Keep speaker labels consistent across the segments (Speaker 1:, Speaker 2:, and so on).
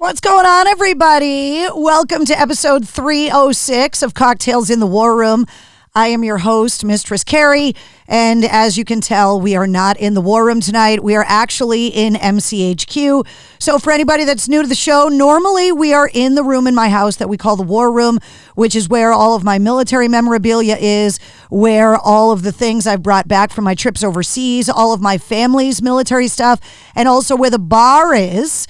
Speaker 1: What's going on, everybody? Welcome to episode 306 of Cocktails in the War Room. I am your host, Mistress Carrie, and as you can tell, we are not in the War Room tonight. We are actually in MCHQ. So for anybody that's new to the show, normally we are in the room in my house that we call the War Room, which is where all of my military memorabilia is, where all of the things I've brought back from my trips overseas, all of my family's military stuff, and also where the bar is.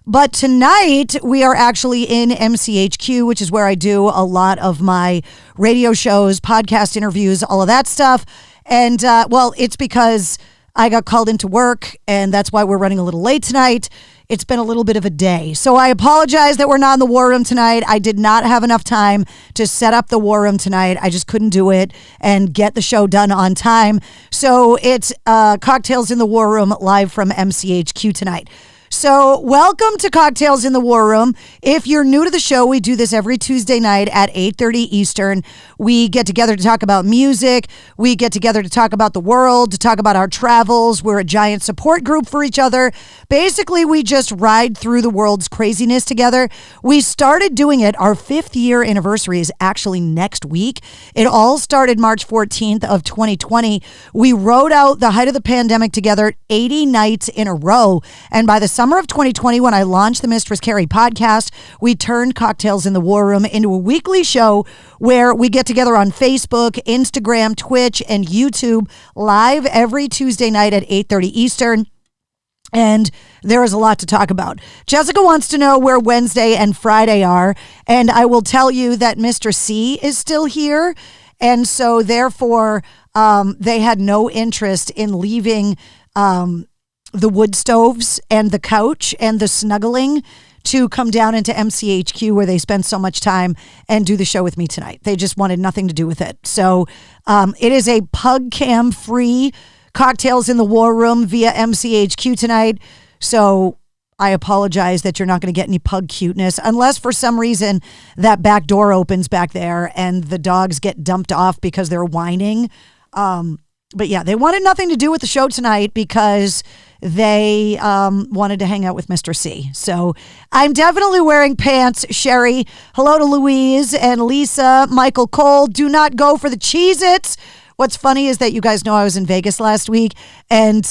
Speaker 1: But tonight, we are actually in MCHQ, which is where I do a lot of my radio shows, podcast interviews, all of that stuff. And, it's because I got called into work, and that's why we're running a little late tonight. It's been a little bit of a day. So I apologize that we're not in the War Room tonight. I did not have enough time to set up the War Room tonight. I just couldn't do it and get the show done on time. So it's Cocktails in the War Room live from MCHQ tonight. So welcome to Cocktails in the War Room. If you're new to the show, we do this every Tuesday night at 8:30 Eastern. We get together to talk about music. We get together to talk about the world, to talk about our travels. We're a giant support group for each other. Basically, we just ride through the world's craziness together. We started doing it. Our 5th year anniversary is actually next week. It all started March 14th of 2020. We rode out the height of the pandemic together 80 nights in a row. And by the summer of 2020, when I launched the Mistress Carrie podcast, we turned Cocktails in the War Room into a weekly show where we get together on Facebook, Instagram, Twitch, and YouTube live every Tuesday night at 8:30 Eastern. And there is a lot to talk about. Jessica wants to know where Wednesday and Friday are. And I will tell you that Mr. C is still here. And so therefore, they had no interest in leaving the wood stoves and the couch and the snuggling to come down into MCHQ where they spend so much time and do the show with me tonight. They just wanted nothing to do with it. So it is a pug cam free Cocktails in the War Room via MCHQ tonight. So I apologize that you're not going to get any pug cuteness unless for some reason that back door opens back there and the dogs get dumped off because they're whining. But yeah, they wanted nothing to do with the show tonight because they wanted to hang out with Mr. C. So I'm definitely wearing pants, Sherry. Hello to Louise and Lisa. Michael Cole, do not go for the Cheez-Its. What's funny is that you guys know I was in Vegas last week, and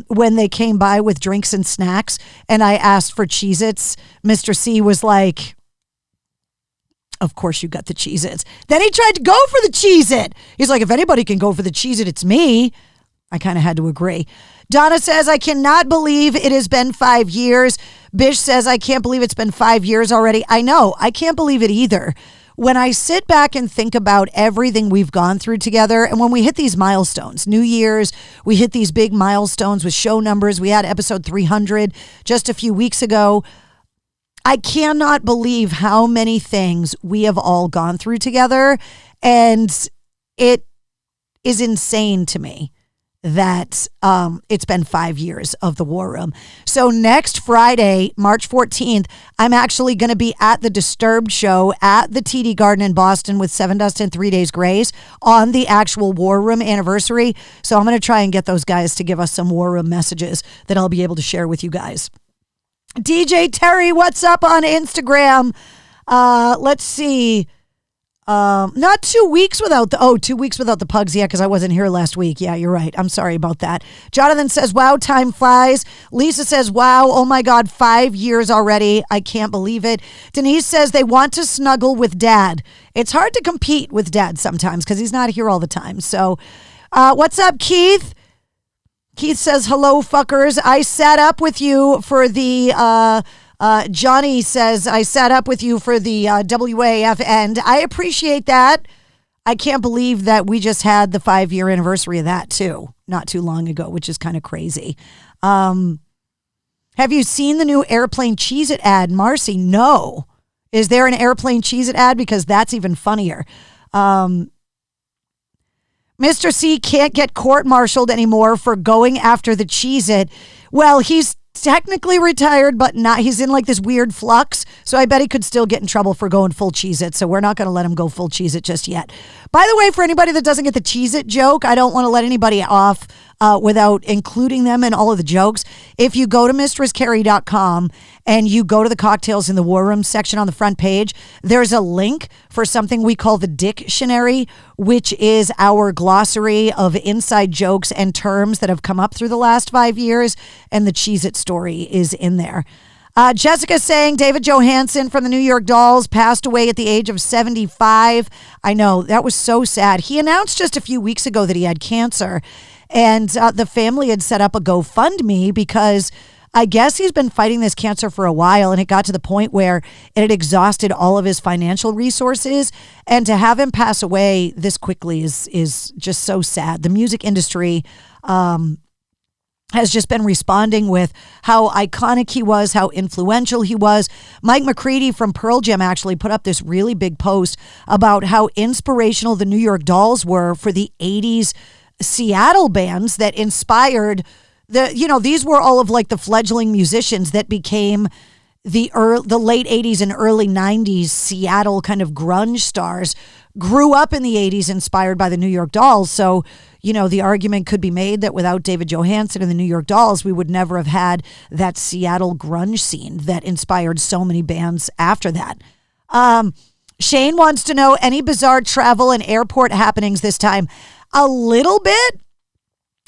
Speaker 1: when they came by with drinks and snacks and I asked for Cheez-Its, Mr. C was like, of course you got the Cheez-Its. Then he tried to go for the Cheez-It. He's like, if anybody can go for the Cheez-It, it's me. I kind of had to agree. Donna says, I cannot believe it has been 5 years. Bish says, I can't believe it's been 5 years already. I know. I can't believe it either. When I sit back and think about everything we've gone through together, and when we hit these milestones, New Year's, we hit these big milestones with show numbers. We had episode 300 just a few weeks ago. I cannot believe how many things we have all gone through together. And it is insane to me that it's been 5 years of the War Room. So next Friday, March 14th, I'm actually going to be at the Disturbed show at the TD Garden in Boston with Seven Dust and 3 Days Grace on the actual War Room anniversary. So I'm going to try and get those guys to give us some War Room messages that I'll be able to share with you guys. DJ Terry, what's up on Instagram? Let's see. Not 2 weeks without 2 weeks without the pugs. Yeah, because I wasn't here last week. Yeah, you're right. I'm sorry about that. Jonathan says, wow, time flies. Lisa says, wow, oh my God, 5 years already. I can't believe it. Denise says they want to snuggle with Dad. It's hard to compete with Dad sometimes because he's not here all the time. So what's up, Keith? Keith says, hello, fuckers. I sat up with you for the... Johnny says, I sat up with you for the WAF end. I appreciate that. I can't believe that we just had the 5-year anniversary of that too, not too long ago, which is kind of crazy. Have you seen the new Airplane Cheez-It ad, Marcy? No. Is there an Airplane Cheez-It ad? Because that's even funnier. Mr. C can't get court-martialed anymore for going after the Cheez-It. Well, he's technically retired, but not. He's in like this weird flux. So I bet he could still get in trouble for going full Cheez-It. So we're not going to let him go full Cheez-It just yet. By the way, for anybody that doesn't get the Cheez-It joke, I don't want to let anybody off without including them in all of the jokes. If you go to mistresscarrie.com and you go to the Cocktails in the War Room section on the front page, there's a link for something we call the Dictionary, which is our glossary of inside jokes and terms that have come up through the last 5 years, and the Cheez-It story is in there. Jessica saying David Johansen from the New York Dolls passed away at the age of 75. I know, that was so sad. He announced just a few weeks ago that he had cancer, and the family had set up a GoFundMe because I guess he's been fighting this cancer for a while, and it got to the point where it had exhausted all of his financial resources. And to have him pass away this quickly is just so sad. The music industry has just been responding with how iconic he was, how influential he was. Mike McCready from Pearl Jam actually put up this really big post about how inspirational the New York Dolls were for the 80s Seattle bands that inspired these were all of like the fledgling musicians that became the late 80s and early 90s Seattle kind of grunge stars, grew up in the 80s inspired by the New York Dolls. So, the argument could be made that without David Johansen and the New York Dolls, we would never have had that Seattle grunge scene that inspired so many bands after that. Shane wants to know any bizarre travel and airport happenings this time. A little bit.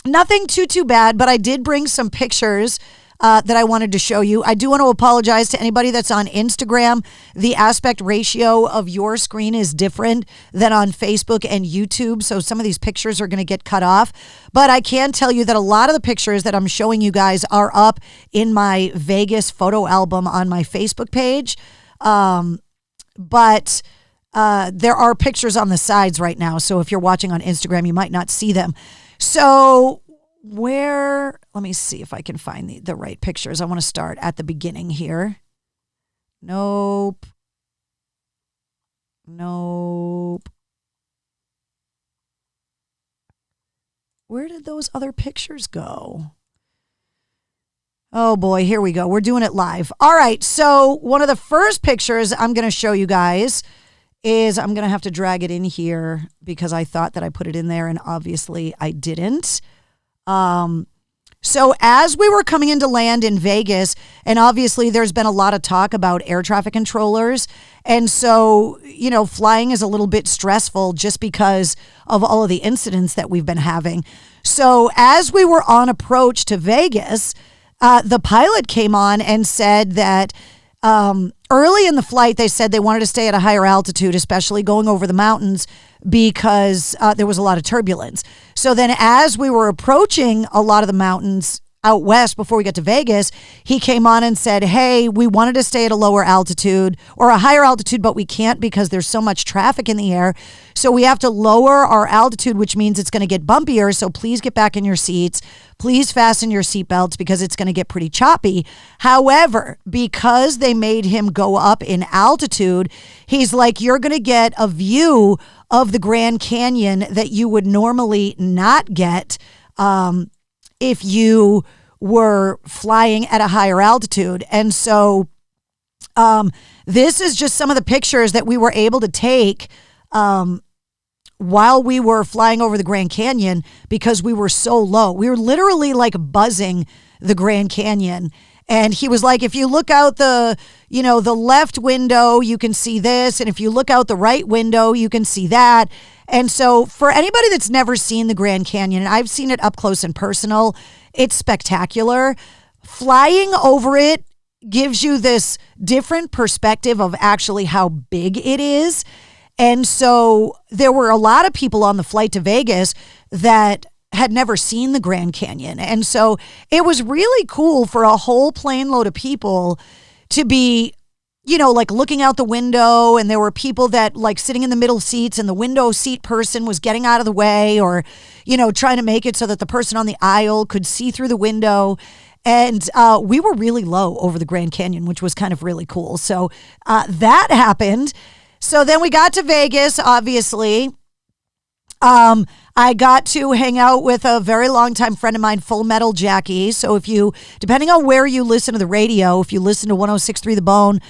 Speaker 1: Nothing too bad, but I did bring some pictures that I wanted to show you. I do want to apologize to anybody that's on Instagram. The aspect ratio of your screen is different than on Facebook and YouTube, so some of these pictures are going to get cut off. But I can tell you that a lot of the pictures that I'm showing you guys are up in my Vegas photo album on my Facebook page. But there are pictures on the sides right now, so if you're watching on Instagram, you might not see them. So let me see if I can find the right pictures. I want to start at the beginning here. Nope. Where did those other pictures go? Oh boy, here we go. We're doing it live. All right, so one of the first pictures I'm going to show you guys is I'm going to have to drag it in here because I thought that I put it in there and obviously I didn't. So as we were coming into land in Vegas, and obviously there's been a lot of talk about air traffic controllers. And so, flying is a little bit stressful just because of all of the incidents that we've been having. So as we were on approach to Vegas, the pilot came on and said that early in the flight, they said they wanted to stay at a higher altitude, especially going over the mountains, because there was a lot of turbulence. So then as we were approaching a lot of the mountains out west before we got to Vegas, he came on and said, hey, we wanted to stay at a lower altitude or a higher altitude, but we can't because there's so much traffic in the air. So we have to lower our altitude, which means it's going to get bumpier. So please get back in your seats. Please fasten your seatbelts because it's going to get pretty choppy. However, because they made him go up in altitude, he's like, you're going to get a view of the Grand Canyon that you would normally not get if you were flying at a higher altitude. And so this is just some of the pictures that we were able to take while we were flying over the Grand Canyon because we were so low. We were literally like buzzing the Grand Canyon. And he was like, if you look out the left window, you can see this. And if you look out the right window, you can see that. And so for anybody that's never seen the Grand Canyon, and I've seen it up close and personal, it's spectacular. Flying over it gives you this different perspective of actually how big it is. And so there were a lot of people on the flight to Vegas that had never seen the Grand Canyon. And so it was really cool for a whole plane load of people to be, like looking out the window, and there were people that like sitting in the middle seats and the window seat person was getting out of the way or, trying to make it so that the person on the aisle could see through the window. And we were really low over the Grand Canyon, which was kind of really cool. So that happened. So then we got to Vegas, obviously. I got to hang out with a very long-time friend of mine, Full Metal Jackie. So depending on where you listen to the radio, if you listen to 106.3 The Bone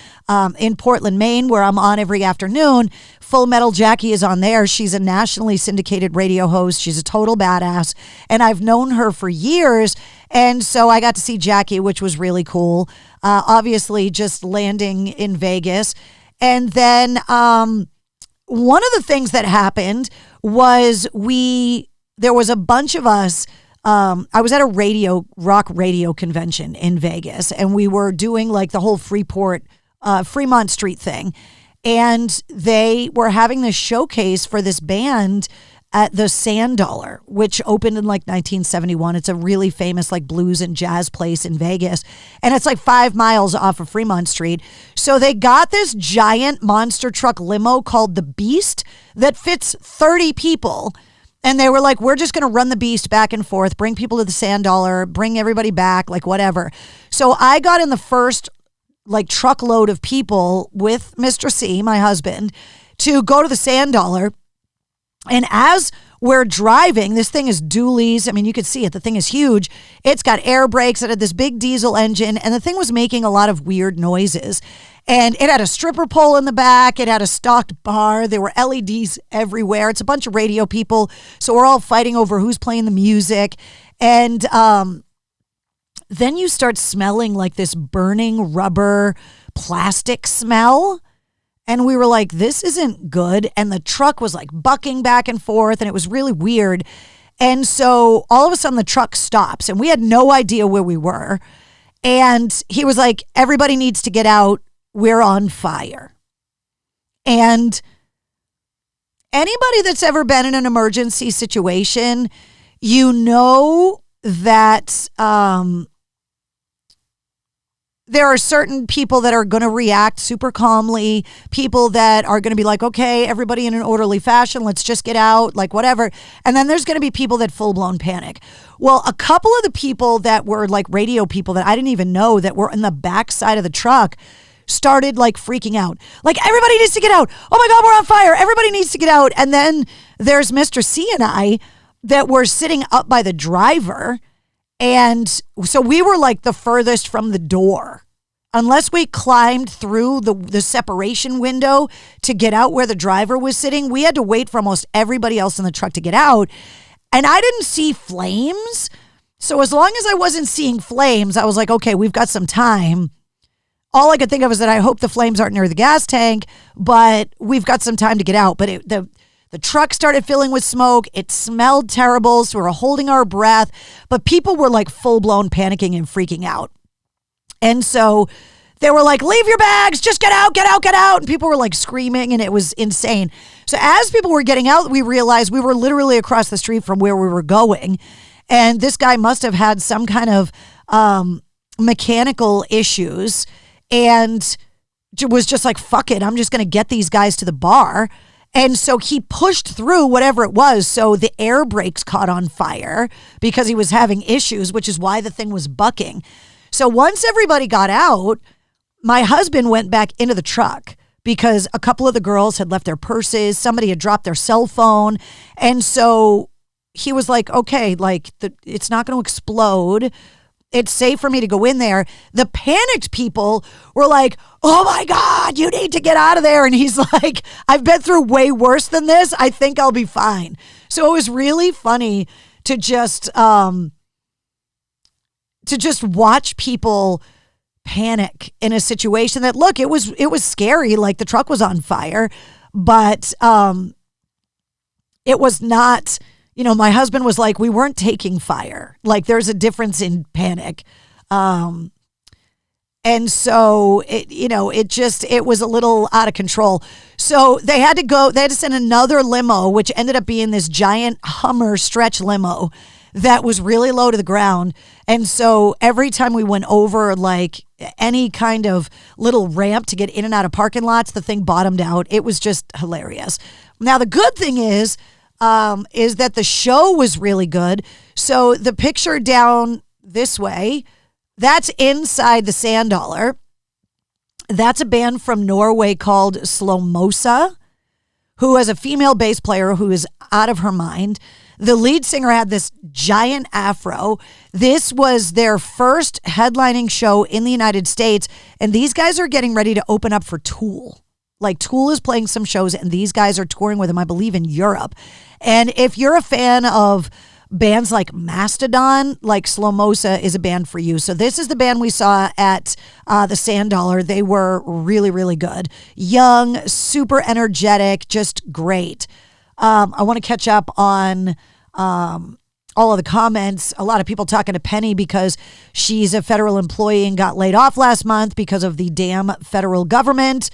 Speaker 1: in Portland, Maine, where I'm on every afternoon, Full Metal Jackie is on there. She's a nationally syndicated radio host. She's a total badass. And I've known her for years. And so I got to see Jackie, which was really cool. Obviously, just landing in Vegas. And then one of the things that happened was there was a bunch of us. I was at a rock radio convention in Vegas, and we were doing like the whole Fremont Street thing. And they were having this showcase for this band at the Sand Dollar, which opened in like 1971. It's a really famous like blues and jazz place in Vegas. And it's like 5 miles off of Fremont Street. So they got this giant monster truck limo called the Beast that fits 30 people. And they were like, we're just going to run the Beast back and forth, bring people to the Sand Dollar, bring everybody back, like whatever. So I got in the first like truckload of people with Mr. C, my husband, to go to the Sand Dollar. And as we're driving, this thing is dualies. I mean, you could see it. The thing is huge. It's got air brakes. It had this big diesel engine, and the thing was making a lot of weird noises. And it had a stripper pole in the back. It had a stocked bar. There were LEDs everywhere. It's a bunch of radio people. So we're all fighting over who's playing the music. And then you start smelling like this burning rubber plastic smell. And we were like, this isn't good. And the truck was like bucking back and forth, and it was really weird. And so all of a sudden the truck stops, and we had no idea where we were. And he was like, everybody needs to get out. We're on fire. And anybody that's ever been in an emergency situation, you know that there are certain people that are going to react super calmly, people that are going to be like, okay, everybody in an orderly fashion, let's just get out, like whatever. And then there's going to be people that full-blown panic. Well, a couple of the people that were like radio people that I didn't even know that were in the back side of the truck started like freaking out. Like, everybody needs to get out. Oh my God, we're on fire. Everybody needs to get out. And then there's Mr. C and I that were sitting up by the driver. And so we were like the furthest from the door. Unless we climbed through the separation window to get out where the driver was sitting, we had to wait for almost everybody else in the truck to get out. And I didn't see flames. So as long as I wasn't seeing flames, I was like, okay, we've got some time. All I could think of is that I hope the flames aren't near the gas tank, but we've got some time to get out. But the truck started filling with smoke. It smelled terrible, so we were holding our breath. But people were like full-blown panicking and freaking out. And so they were like, leave your bags, just get out, get out, get out. And people were like screaming, and it was insane. So as people were getting out, we realized we were literally across the street from where we were going. And this guy must have had some kind of mechanical issues and was just like, fuck it, I'm just going to get these guys to the bar. And so he pushed through whatever it was. So the air brakes caught on fire because he was having issues, which is why the thing was bucking. So once everybody got out, my husband went back into the truck because a couple of the girls had left their purses. Somebody had dropped their cell phone. And so he was like, okay, like it's not going to explode. It's safe for me to go in there. The panicked people were like, oh my God, you need to get out of there. And he's like, I've been through way worse than this. I think I'll be fine. So it was really funny to just watch people panic in a situation that, look, it was scary. Like the truck was on fire, but it was not. You know, my husband was like, we weren't taking fire. Like there's a difference in panic. And so it was a little out of control. So they had to send another limo, which ended up being this giant Hummer stretch limo that was really low to the ground. And so every time we went over like any kind of little ramp to get in and out of parking lots, the thing bottomed out. It was just hilarious. Now, the good thing is that the show was really good. So the picture down this way, that's inside the Sand Dollar. That's a band from Norway called Slomosa, who has a female bass player who is out of her mind. The lead singer had this giant afro. This was their first headlining show in the United States, and these guys are getting ready to open up for Tool. Like Tool is playing some shows and these guys are touring with him, I believe, in Europe. And if you're a fan of bands like Mastodon, like Slomosa is a band for you. So this is the band we saw at the Sand Dollar. They were really, really good. Young, super energetic, just great. I want to catch up on all of the comments. A lot of people talking to Penny because she's a federal employee and got laid off last month because of the damn federal government.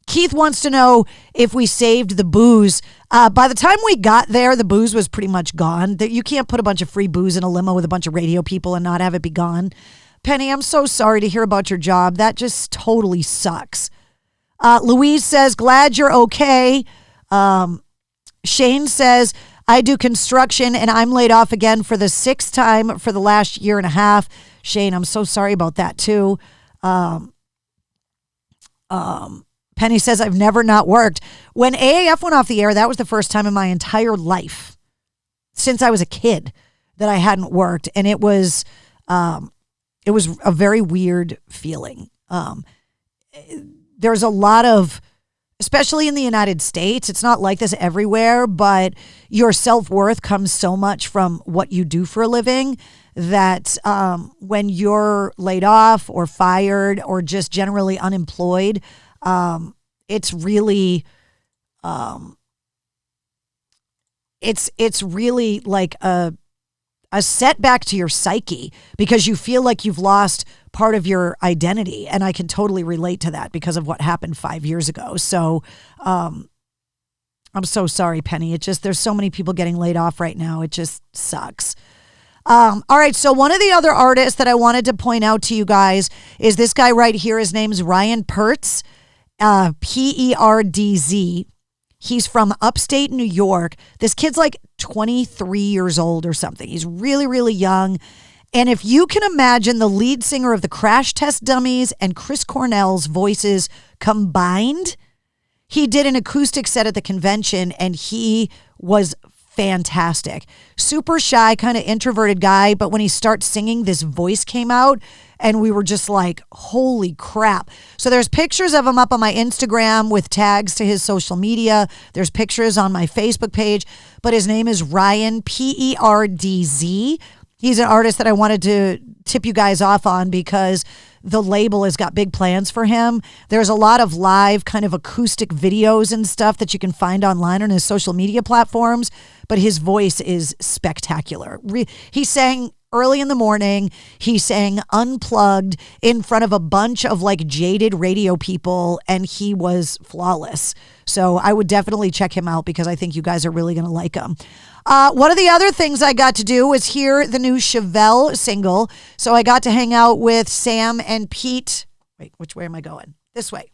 Speaker 1: Keith wants to know if we saved the booze. By the time we got there, the booze was pretty much gone. You can't put a bunch of free booze in a limo with a bunch of radio people and not have it be gone. Penny, I'm so sorry to hear about your job. That just totally sucks. Louise says, glad you're okay. Shane says, I do construction and I'm laid off again for the 6th time for the last year and a half. Shane, I'm so sorry about that too. Penny says, I've never not worked. When AAF went off the air, that was the first time in my entire life since I was a kid that I hadn't worked. And it was a very weird feeling. There's a lot of, especially in the United States, it's not like this everywhere, but your self-worth comes so much from what you do for a living that when you're laid off or fired or just generally unemployed, it's really, it's really like a setback to your psyche because you feel like you've lost part of your identity. And I can totally relate to that because of what happened 5 years ago. So, I'm so sorry, Penny. There's so many people getting laid off right now. It just sucks. All right. So one of the other artists that I wanted to point out to you guys is this guy right here. His name's Ryan Pertz. Perdz. He's from upstate New York. This kid's like 23 years old or something. He's really, really young. And if you can imagine the lead singer of the Crash Test Dummies and Chris Cornell's voices combined, he did an acoustic set at the convention and he was fantastic. Super shy, kind of introverted guy, but when he starts singing, this voice came out and we were just like, holy crap. So there's pictures of him up on my Instagram with tags to his social media. There's pictures on my Facebook page, but his name is Ryan, Perdz. He's an artist that I wanted to tip you guys off on because the label has got big plans for him. There's a lot of live kind of acoustic videos and stuff that you can find online on his social media platforms, but his voice is spectacular. He sang early in the morning. He sang unplugged in front of a bunch of like jaded radio people, and he was flawless. So I would definitely check him out because I think you guys are really going to like him. One of the other things I got to do was hear the new Chevelle single. So I got to hang out with Sam and Pete. Wait, which way am I going? This way.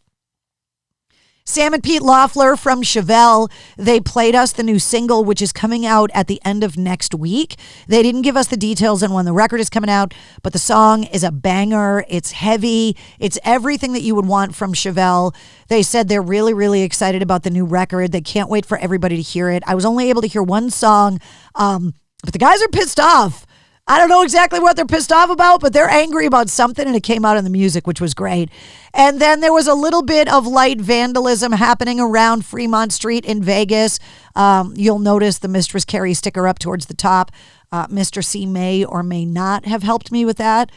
Speaker 1: Sam and Pete Loeffler from Chevelle, they played us the new single, which is coming out at the end of next week. They didn't give us the details on when the record is coming out, but the song is a banger. It's heavy. It's everything that you would want from Chevelle. They said they're really, really excited about the new record. They can't wait for everybody to hear it. I was only able to hear one song, but the guys are pissed off. I don't know exactly what they're pissed off about, but they're angry about something, and it came out in the music, which was great. And then there was a little bit of light vandalism happening around Fremont Street in Vegas. You'll notice the Mistress Carrie sticker up towards the top. Mr. C may or may not have helped me with that.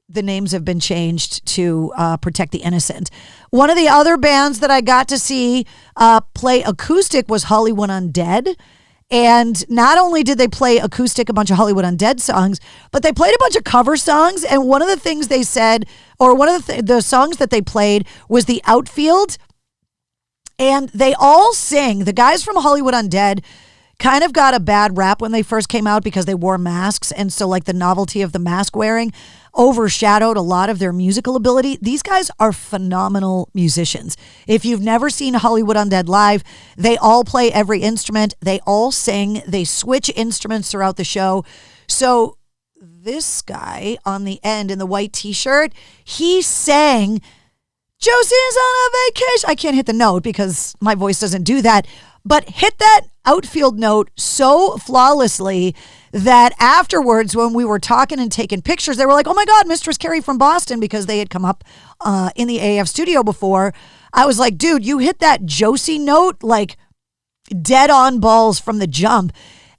Speaker 1: The names have been changed to protect the innocent. One of the other bands that I got to see play acoustic was Hollywood Undead. And not only did they play acoustic, a bunch of Hollywood Undead songs, but they played a bunch of cover songs. And one of the things they said, or one of the songs that they played was The Outfield. And they all sing. The guys from Hollywood Undead kind of got a bad rap when they first came out because they wore masks. And so like the novelty of the mask wearing overshadowed a lot of their musical ability. These guys are phenomenal musicians. If you've never seen Hollywood Undead live, they all play every instrument. They all sing. They switch instruments throughout the show. So this guy on the end in the white t-shirt, he sang Josie's on a vacation. I can't hit the note because my voice doesn't do that, but hit that outfield note so flawlessly that afterwards when we were talking and taking pictures, they were like, oh my God, Mistress Carrie from Boston, because they had come up in the AF studio before. I was like, dude, you hit that Josie note like dead on balls from the jump.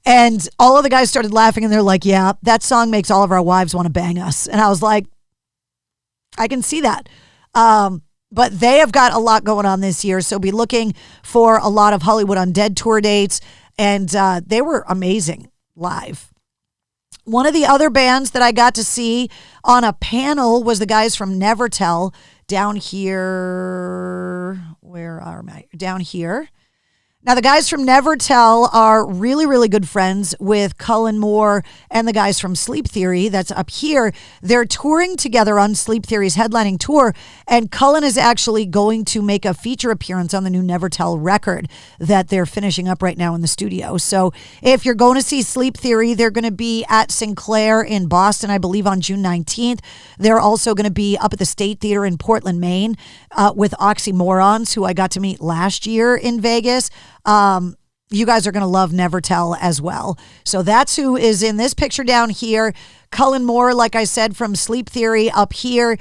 Speaker 1: And all of the guys started laughing and they're like, yeah, that song makes all of our wives want to bang us. And I was like, I can see that. But they have got a lot going on this year. So be looking for a lot of Hollywood Undead tour dates. And they were amazing live. One of the other bands that I got to see on a panel was the guys from Nevertell down here. Where are my? Down here. Now, the guys from Nevertell are really, really good friends with Cullen Moore and the guys from Sleep Theory. That's up here. They're touring together on Sleep Theory's headlining tour, and Cullen is actually going to make a feature appearance on the new Nevertell record that they're finishing up right now in the studio. So if you're going to see Sleep Theory, they're going to be at Sinclair in Boston, I believe, on June 19th. They're also going to be up at the State Theater in Portland, Maine, with Oxymorons, who I got to meet last year in Vegas. You guys are going to love Nevertell as well. So that's who is in this picture down here. Cullen Moore, like I said, from Sleep Theory up here.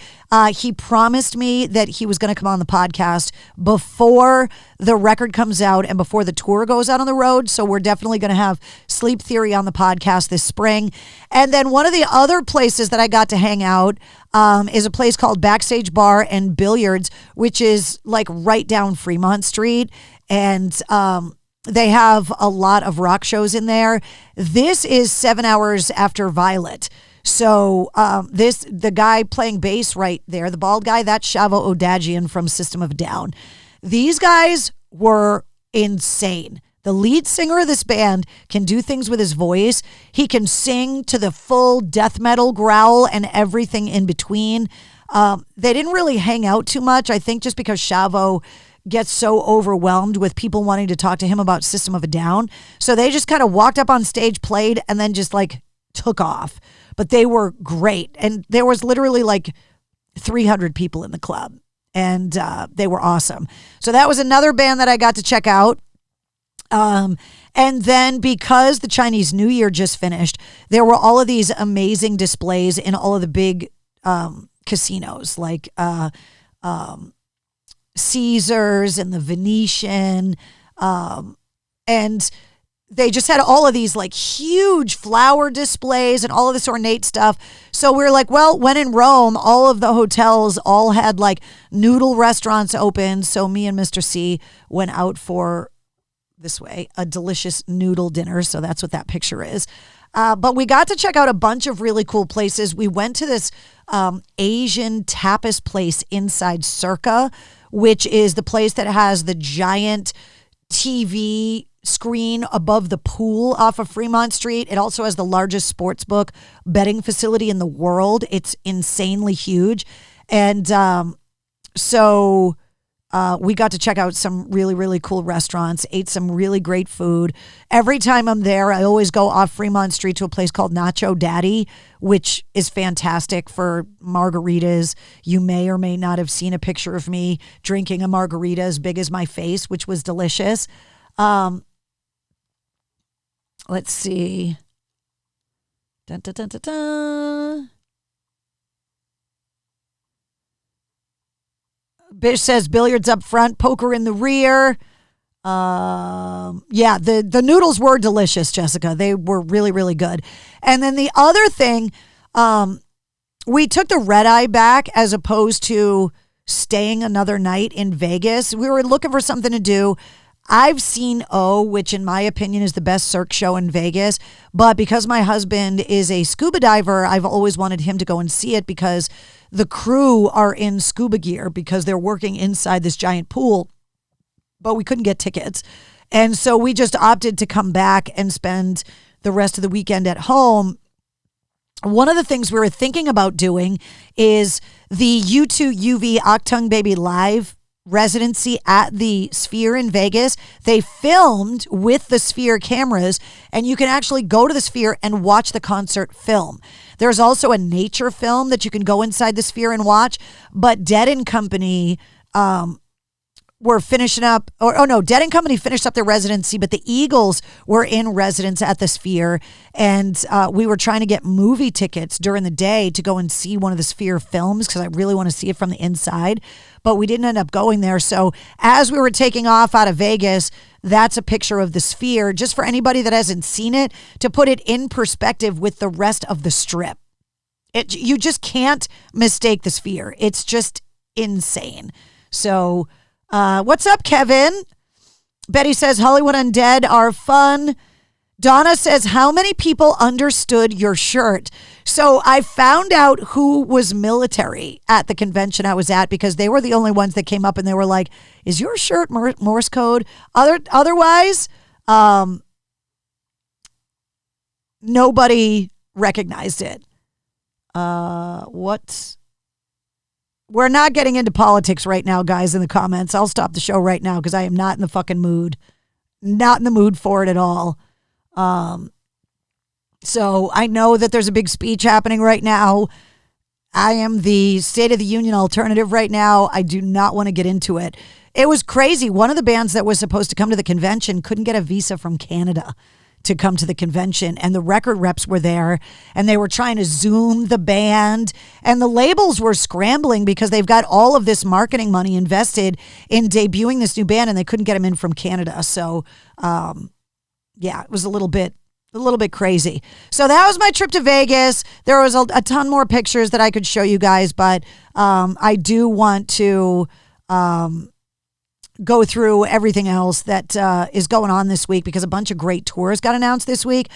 Speaker 1: He promised me that he was going to come on the podcast before the record comes out and before the tour goes out on the road. So we're definitely going to have Sleep Theory on the podcast this spring. And then one of the other places that I got to hang out is a place called Backstage Bar and Billiards, which is like right down Fremont Street. And they have a lot of rock shows in there. This is 7 hours after Violet. So the guy playing bass right there, the bald guy, that's Shavo Odagian from System of a Down. These guys were insane. The lead singer of this band can do things with his voice. He can sing to the full death metal growl and everything in between. They didn't really hang out too much, I think, just because Shavo gets so overwhelmed with people wanting to talk to him about System of a Down. So they just kind of walked up on stage, played, and then just like took off. But they were great. And there was literally like 300 people in the club. And they were awesome. So that was another band that I got to check out. And then because the Chinese New Year just finished, there were all of these amazing displays in all of the big casinos like Caesars and the Venetian, and they just had all of these like huge flower displays and all of this ornate stuff. So we were like, well, when in Rome, all of the hotels all had like noodle restaurants open. So me and Mr. C went out for this way, a delicious noodle dinner. So that's what that picture is. But we got to check out a bunch of really cool places. We went to this Asian tapas place inside Circa, which is the place that has the giant TV screen above the pool off of Fremont Street. It also has the largest sportsbook betting facility in the world. It's insanely huge. And so we got to check out some really, really cool restaurants, ate some really great food. Every time I'm there, I always go off Fremont Street to a place called Nacho Daddy, which is fantastic for margaritas. You may or may not have seen a picture of me drinking a margarita as big as my face, which was delicious. Let's see. Dun, dun, dun, dun, dun. Bish says billiards up front, poker in the rear. Yeah, the noodles were delicious, Jessica. They were really, really good. And then the other thing, we took the red eye back as opposed to staying another night in Vegas. We were looking for something to do. I've seen O, which in my opinion is the best Cirque show in Vegas. But because my husband is a scuba diver, I've always wanted him to go and see it because the crew are in scuba gear because they're working inside this giant pool. But we couldn't get tickets. And so we just opted to come back and spend the rest of the weekend at home. One of the things we were thinking about doing is the U2 UV Achtung Baby Live residency at the Sphere in Vegas. They filmed with the Sphere cameras, and you can actually go to the Sphere and watch the concert film. There's also a nature film that you can go inside the Sphere and watch, but Dead & Company were finishing up, Dead and Company finished up their residency, but the Eagles were in residence at the Sphere, and we were trying to get movie tickets during the day to go and see one of the Sphere films because I really want to see it from the inside, but we didn't end up going there. So as we were taking off out of Vegas, that's a picture of the Sphere, just for anybody that hasn't seen it, to put it in perspective with the rest of the Strip. You just can't mistake the Sphere. It's just insane. So, what's up, Kevin? Betty says Hollywood Undead are fun. Donna says, how many people understood your shirt? So I found out who was military at the convention I was at because they were the only ones that came up and they were like, is your shirt Morse code? Otherwise, nobody recognized it. We're not getting into politics right now, guys, in the comments. I'll stop the show right now because I am not in the fucking mood. Not in the mood for it at all. So I know that there's a big speech happening right now. I am the State of the Union alternative right now. I do not want to get into it. It was crazy. One of the bands that was supposed to come to the convention couldn't get a visa from Canada to come to the convention, and the record reps were there and they were trying to Zoom the band, and the labels were scrambling because they've got all of this marketing money invested in debuting this new band and they couldn't get them in from Canada. So yeah, it was a little bit crazy. So that was my trip to Vegas. There was a ton more pictures that I could show you guys, but I do want to go through everything else that is going on this week because a bunch of great tours got announced this week.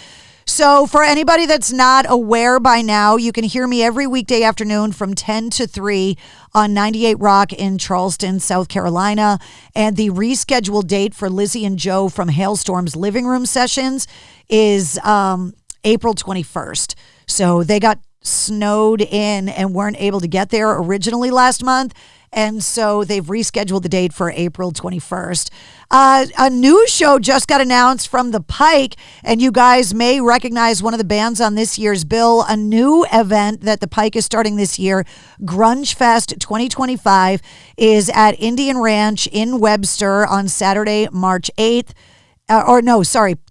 Speaker 1: So for anybody that's not aware by now, you can hear me every weekday afternoon from 10 to 3 on 98 Rock in Charleston, South Carolina. And the rescheduled date for Lizzie and Joe from Hailstorm's Living Room Sessions is April 21st. So they got snowed in and weren't able to get there originally last month. And so they've rescheduled the date for April 21st. A new show just got announced from the Pike, and you guys may recognize one of the bands on this year's bill. A new event that the Pike is starting this year, Grunge Fest 2025, is at Indian Ranch in Webster on Saturday, March 8th.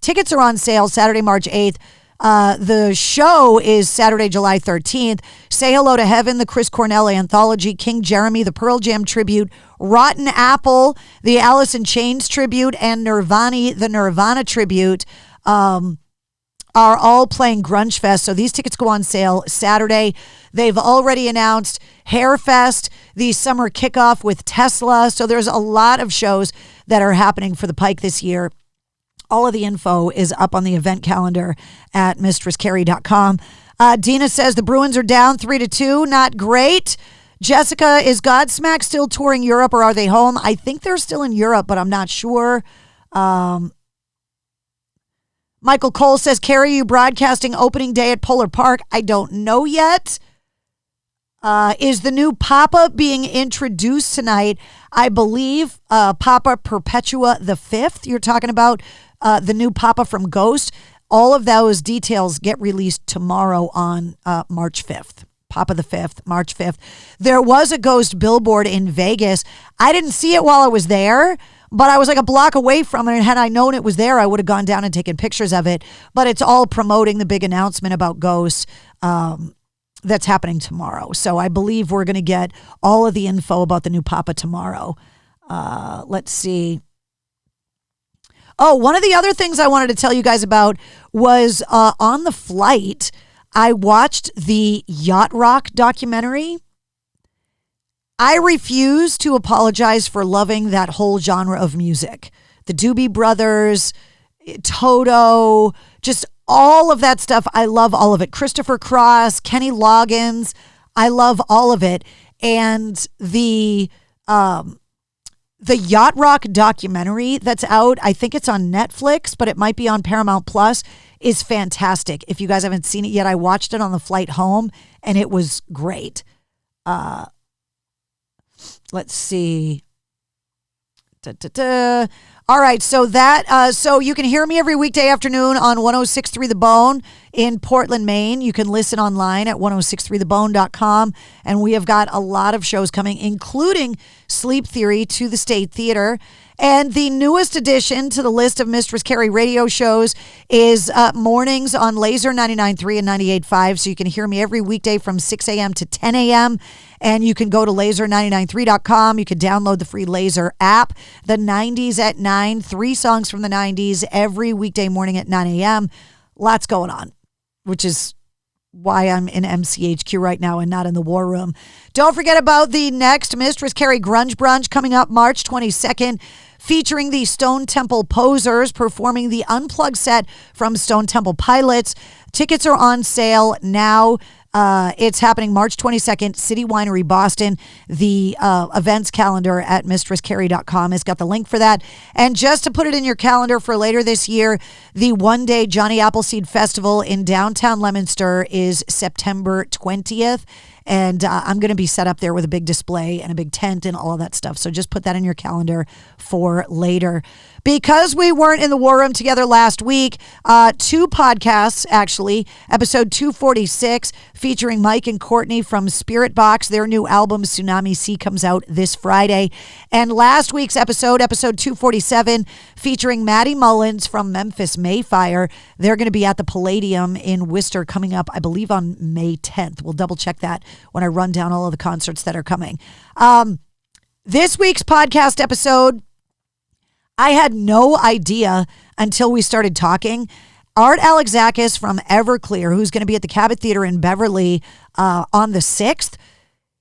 Speaker 1: Tickets are on sale Saturday, March 8th. The show is Saturday, July 13th. Say Hello to Heaven, the Chris Cornell Anthology, King Jeremy, the Pearl Jam tribute, Rotten Apple, the Alice in Chains tribute, and Nirvana, the Nirvana tribute, are all playing Grunge Fest. So these tickets go on sale Saturday. They've already announced Hair Fest, the summer kickoff with Tesla. So there's a lot of shows that are happening for the Pike this year. All of the info is up on the event calendar at mistresscarrie.com. Dina says the Bruins are down 3-2. Not great. Jessica, is Godsmack still touring Europe or are they home? I think they're still in Europe, but I'm not sure. Michael Cole says, Carrie, you broadcasting opening day at Polar Park? I don't know yet. Is the new Papa being introduced tonight? I believe Papa Perpetua the Fifth. You're talking about the new Papa from Ghost. All of those details get released tomorrow on March 5th. Papa the 5th, March 5th. There was a Ghost billboard in Vegas. I didn't see it while I was there, but I was like a block away from it. And had I known it was there, I would have gone down and taken pictures of it. But it's all promoting the big announcement about Ghost that's happening tomorrow. So I believe we're going to get all of the info about the new Papa tomorrow. Let's see. Oh, one of the other things I wanted to tell you guys about was on the flight, I watched the Yacht Rock documentary. I refuse to apologize for loving that whole genre of music. The Doobie Brothers, Toto, just all of that stuff. I love all of it. Christopher Cross, Kenny Loggins. I love all of it. And the Yacht Rock documentary that's out, I think it's on Netflix, but it might be on Paramount Plus, is fantastic. If you guys haven't seen it yet, I watched it on the flight home and it was great. Let's see. All right, so so you can hear me every weekday afternoon on 106.3 The Bone in Portland, Maine. You can listen online at 1063thebone.com, and we have got a lot of shows coming, including Sleep Theory to the State Theater. And the newest addition to the list of Mistress Carrie radio shows is mornings on Laser 99.3 and 98.5. So you can hear me every weekday from 6 a.m. to 10 a.m. And you can go to laser993.com. You can download the free Laser app. The 90s at 9, 3 songs from the 90s every weekday morning at 9 a.m. Lots going on, which is why I'm in MCHQ right now and not in the War Room. Don't forget about the next Mistress Carrie Grunge Brunch coming up March 22nd, featuring the Stone Temple Posers performing the Unplugged set from Stone Temple Pilots. Tickets are on sale now. It's happening March 22nd, City Winery, Boston. The events calendar at mistresscarrie.com has got the link for that. And just to put it in your calendar for later this year, the one-day Johnny Appleseed Festival in downtown Leominster is September 20th. And I'm going to be set up there with a big display and a big tent and all of that stuff. So just put that in your calendar for later. Because we weren't in the War Room together last week, 2 podcasts, actually. Episode 246, featuring Mike and Courtney from Spirit Box. Their new album, Tsunami Sea, comes out this Friday. And last week's episode 247, featuring Maddie Mullins from Memphis Mayfire. They're going to be at the Palladium in Worcester coming up, I believe, on May 10th. We'll double check that when I run down all of the concerts that are coming. This week's podcast episode, I had no idea until we started talking. Art Alexakis from Everclear, who's going to be at the Cabot Theater in Beverly on the 6th,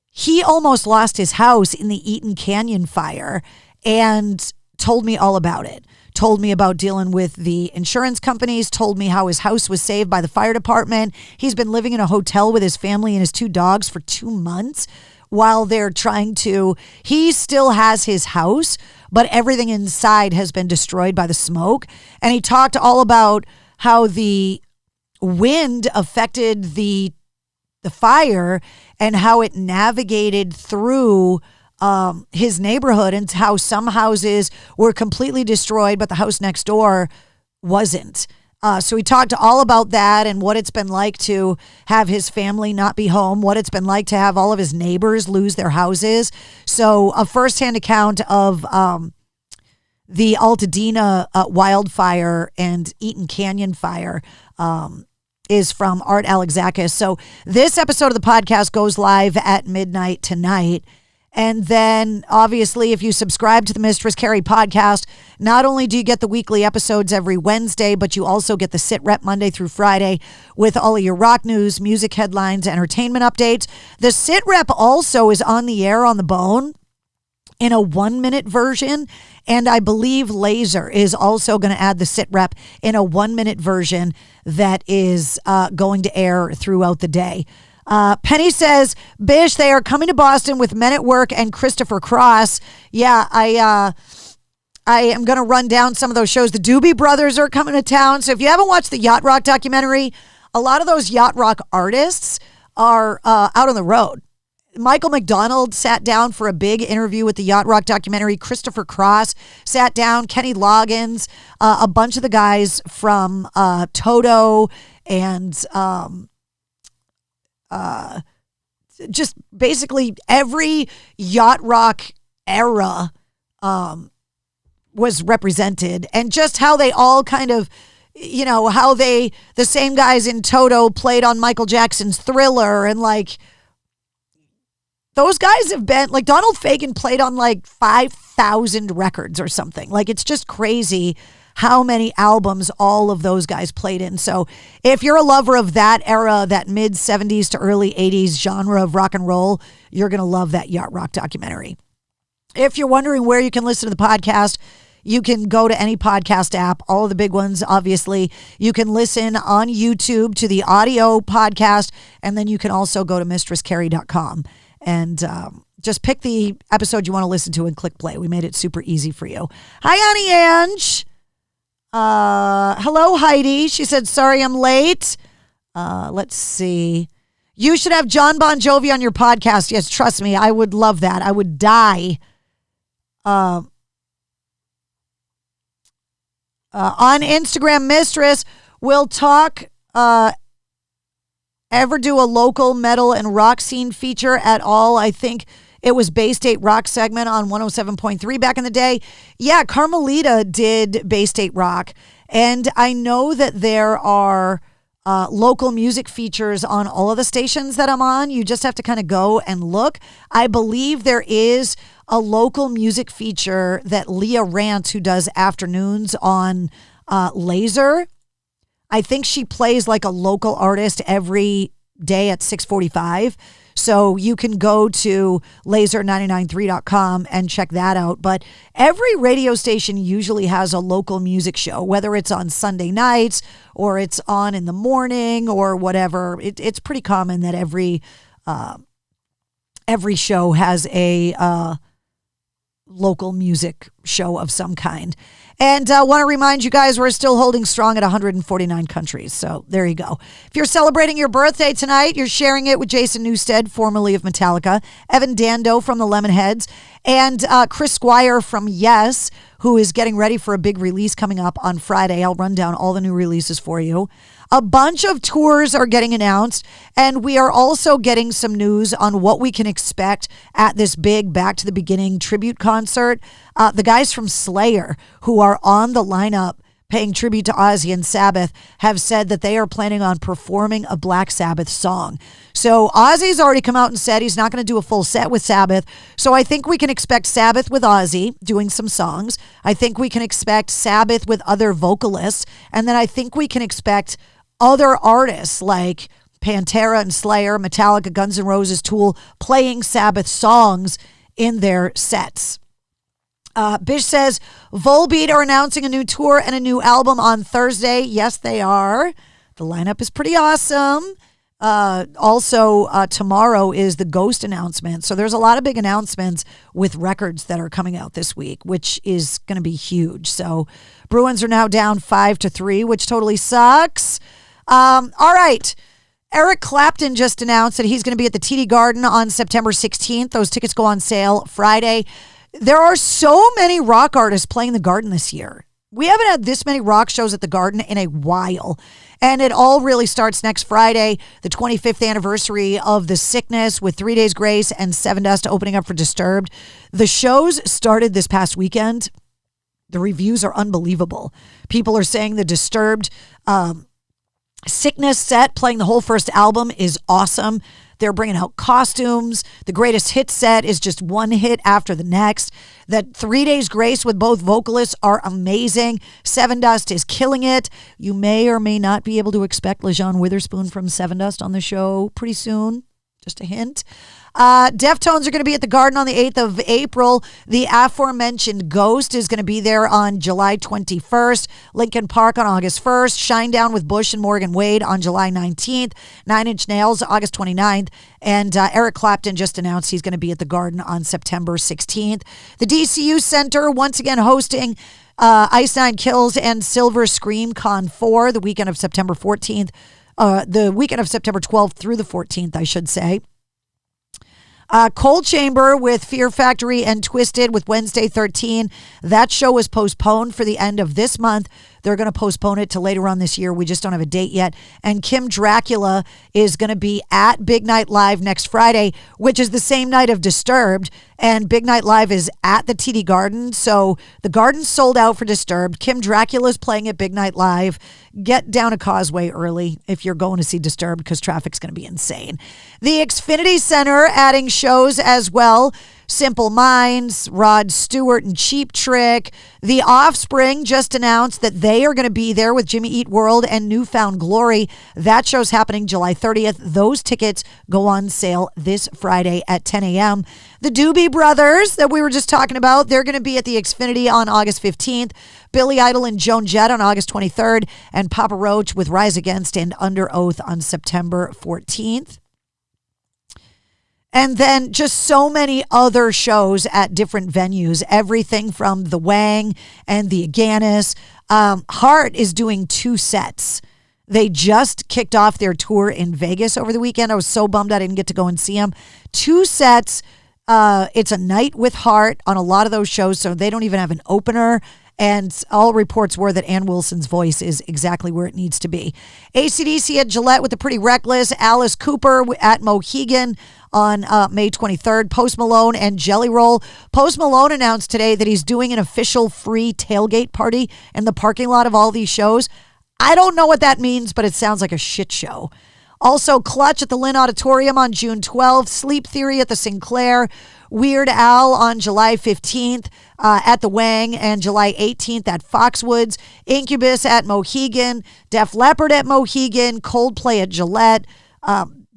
Speaker 1: he almost lost his house in the Eaton Canyon fire and told me all about it. Told me about dealing with the insurance companies, told me how his house was saved by the fire department. He's been living in a hotel with his family and his 2 dogs for 2 months while they're trying to, he still has his house, but everything inside has been destroyed by the smoke. And he talked all about how the wind affected the fire and how it navigated through his neighborhood, and how some houses were completely destroyed, but the house next door wasn't. So we talked all about that and what it's been like to have his family not be home, what it's been like to have all of his neighbors lose their houses. So a firsthand account of the Altadena wildfire and Eaton Canyon fire is from Art Alexakis. So this episode of the podcast goes live at midnight tonight. And then, obviously, if you subscribe to the Mistress Carrie podcast, not only do you get the weekly episodes every Wednesday, but you also get the Sit Rep Monday through Friday with all of your rock news, music headlines, entertainment updates. The Sit Rep also is on the air on the Bone in a 1-minute version. And I believe Laser is also going to add the Sit Rep in a 1-minute version that is going to air throughout the day. Penny says, Bish, they are coming to Boston with Men at Work and Christopher Cross. Yeah, I am going to run down some of those shows. The Doobie Brothers are coming to town. So if you haven't watched the Yacht Rock documentary, a lot of those Yacht Rock artists are out on the road. Michael McDonald sat down for a big interview with the Yacht Rock documentary. Christopher Cross sat down. Kenny Loggins, a bunch of the guys from Toto and just basically every Yacht Rock era was represented, and just how they all kind of, you know, how the same guys in Toto played on Michael Jackson's Thriller, and like those guys have been, like Donald Fagen played on like 5,000 records or something. Like it's just crazy how many albums all of those guys played in. So if you're a lover of that era, that mid 70s to early 80s genre of rock and roll, you're going to love that Yacht Rock documentary. If you're wondering where you can listen to the podcast, you can go to any podcast app, all of the big ones, obviously. You can listen on YouTube to the audio podcast, and then you can also go to mistresscarrie.com and just pick the episode you want to listen to and click play. We made it super easy for you. Hi, Annie Ange. Hello, Heidi. She said, sorry I'm late. Let's see. You should have John Bon Jovi on your podcast. Yes, trust me, I would love that. I would die On Instagram, Mistress will talk. Ever do a local metal and rock scene feature at all? I think it was Bay State Rock segment on 107.3 back in the day. Yeah, Carmelita did Bay State Rock. And I know that there are local music features on all of the stations that I'm on. You just have to kind of go and look. I believe there is a local music feature that Leah Rance, who does afternoons on Laser, I think she plays like a local artist every day at 6:45. So you can go to laser993.com and check that out. But every radio station usually has a local music show, whether it's on Sunday nights or it's on in the morning or whatever. It's pretty common that every show has a local music show of some kind. And I want to remind you guys, we're still holding strong at 149 countries. So there you go. If you're celebrating your birthday tonight, you're sharing it with Jason Newsted, formerly of Metallica, Evan Dando from the Lemonheads, and Chris Squire from Yes, who is getting ready for a big release coming up on Friday. I'll run down all the new releases for you. A bunch of tours are getting announced, and we are also getting some news on what we can expect at this big Back to the Beginning tribute concert. The guys from Slayer, who are on the lineup paying tribute to Ozzy and Sabbath, have said that they are planning on performing a Black Sabbath song. So Ozzy's already come out and said he's not going to do a full set with Sabbath. So I think we can expect Sabbath with Ozzy doing some songs. I think we can expect Sabbath with other vocalists. And then I think we can expect other artists like Pantera and Slayer, Metallica, Guns N' Roses, Tool, playing Sabbath songs in their sets. Bish says, Volbeat are announcing a new tour and a new album on Thursday. Yes, they are. The lineup is pretty awesome. Also, tomorrow is the Ghost announcement. So there's a lot of big announcements with records that are coming out this week, which is going to be huge. So Bruins are now down 5-3, which totally sucks. All right. Eric Clapton just announced that he's going to be at the TD Garden on September 16th. Those tickets go on sale Friday. There are so many rock artists playing the Garden this year. We haven't had this many rock shows at the Garden in a while. And it all really starts next Friday, the 25th anniversary of The Sickness, with 3 Days Grace and Sevendust opening up for Disturbed. The shows started this past weekend. The reviews are unbelievable. People are saying the Disturbed Sickness set, playing the whole first album, is awesome. They're bringing out costumes. The greatest hit set is just one hit after the next. That 3 Days Grace with both vocalists are amazing. Sevendust is killing it. You may or may not be able to expect LaJean Witherspoon from Sevendust on the show pretty soon. Just a hint. Deftones are going to be at the Garden on the 8th of April. The aforementioned Ghost is going to be there on July 21st. Linkin Park on August 1st. Shinedown with Bush and Morgan Wade on July 19th. Nine Inch Nails August 29th. And Eric Clapton just announced he's going to be at the Garden on September 16th. The DCU Center once again hosting Ice Nine Kills and Silver Scream Con 4 the weekend of September 14th. The weekend of September 12th through the 14th, I should say. Cold Chamber with Fear Factory and Twisted with Wednesday 13. That show was postponed for the end of this month. They're going to postpone it to later on this year. We just don't have a date yet. And Kim Dracula is going to be at Big Night Live next Friday, which is the same night of Disturbed. And Big Night Live is at the TD Garden. So the Garden's sold out for Disturbed. Kim Dracula's playing at Big Night Live. Get down a Causeway early if you're going to see Disturbed, because traffic's going to be insane. The Xfinity Center adding shows as well. Simple Minds, Rod Stewart and Cheap Trick. The Offspring just announced that they are going to be there with Jimmy Eat World and Newfound Glory. That show's happening July 30th. Those tickets go on sale this Friday at 10 a.m. The Doobie Brothers that we were just talking about, they're going to be at the Xfinity on August 15th. Billy Idol and Joan Jett on August 23rd. And Papa Roach with Rise Against and Under Oath on September 14th. And then just so many other shows at different venues, everything from the Wang and the Aganis. Heart is doing 2 sets. They just kicked off their tour in Vegas over the weekend. I was so bummed I didn't get to go and see them. 2 sets. It's a night with Heart on a lot of those shows, so they don't even have an opener. And all reports were that Ann Wilson's voice is exactly where it needs to be. AC/DC at Gillette with the Pretty Reckless. Alice Cooper at Mohegan on May 23rd. Post Malone and Jelly Roll. Post Malone announced today that he's doing an official free tailgate party in the parking lot of all these shows. I don't know what that means, but it sounds like a shit show. Also, Clutch at the Lynn Auditorium on June 12th. Sleep Theory at the Sinclair. Weird Al on July 15th at the Wang, and July 18th at Foxwoods. Incubus at Mohegan. Def Leppard at Mohegan. Coldplay at Gillette.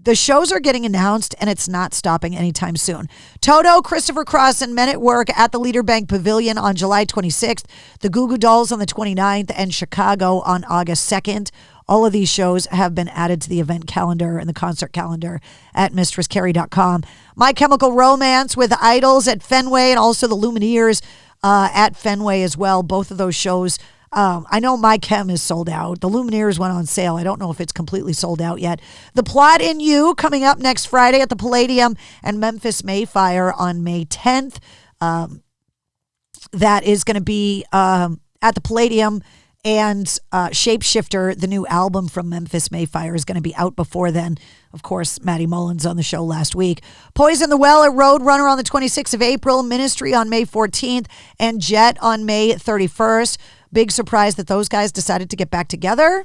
Speaker 1: The shows are getting announced, and it's not stopping anytime soon. Toto, Christopher Cross, and Men at Work at the Leader Bank Pavilion on July 26th. The Goo Goo Dolls on the 29th, and Chicago on August 2nd. All of these shows have been added to the event calendar and the concert calendar at mistresscarrie.com. My Chemical Romance with Idols at Fenway, and also the Lumineers at Fenway as well. Both of those shows. I know My Chem is sold out. The Lumineers went on sale. I don't know if it's completely sold out yet. The Plot in You coming up next Friday at the Palladium, and Memphis Mayfire on May 10th. That is going to be at the Palladium. And Shapeshifter, the new album from Memphis Mayfire, is going to be out before then. Of course, Maddie Mullins on the show last week. Poison the Well at Roadrunner on the 26th of April. Ministry on May 14th. And Jet on May 31st. Big surprise that those guys decided to get back together.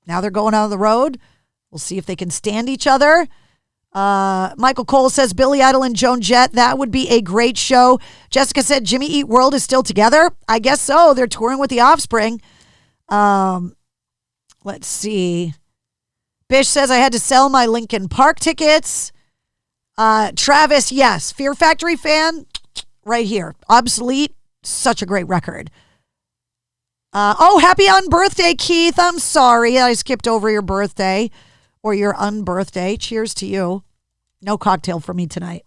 Speaker 1: Now they're going out on the road. We'll see if they can stand each other. Michael Cole says Billy Idol and Joan Jett. That would be a great show. Jessica said Jimmy Eat World is still together. I guess so. They're touring with the Offspring. Let's see. Bish says I had to sell my Linkin Park tickets. Travis, yes. Fear Factory fan, right here. Obsolete. Such a great record. Happy unbirthday, Keith. I'm sorry I skipped over your birthday or your unbirthday. Cheers to you. No cocktail for me tonight.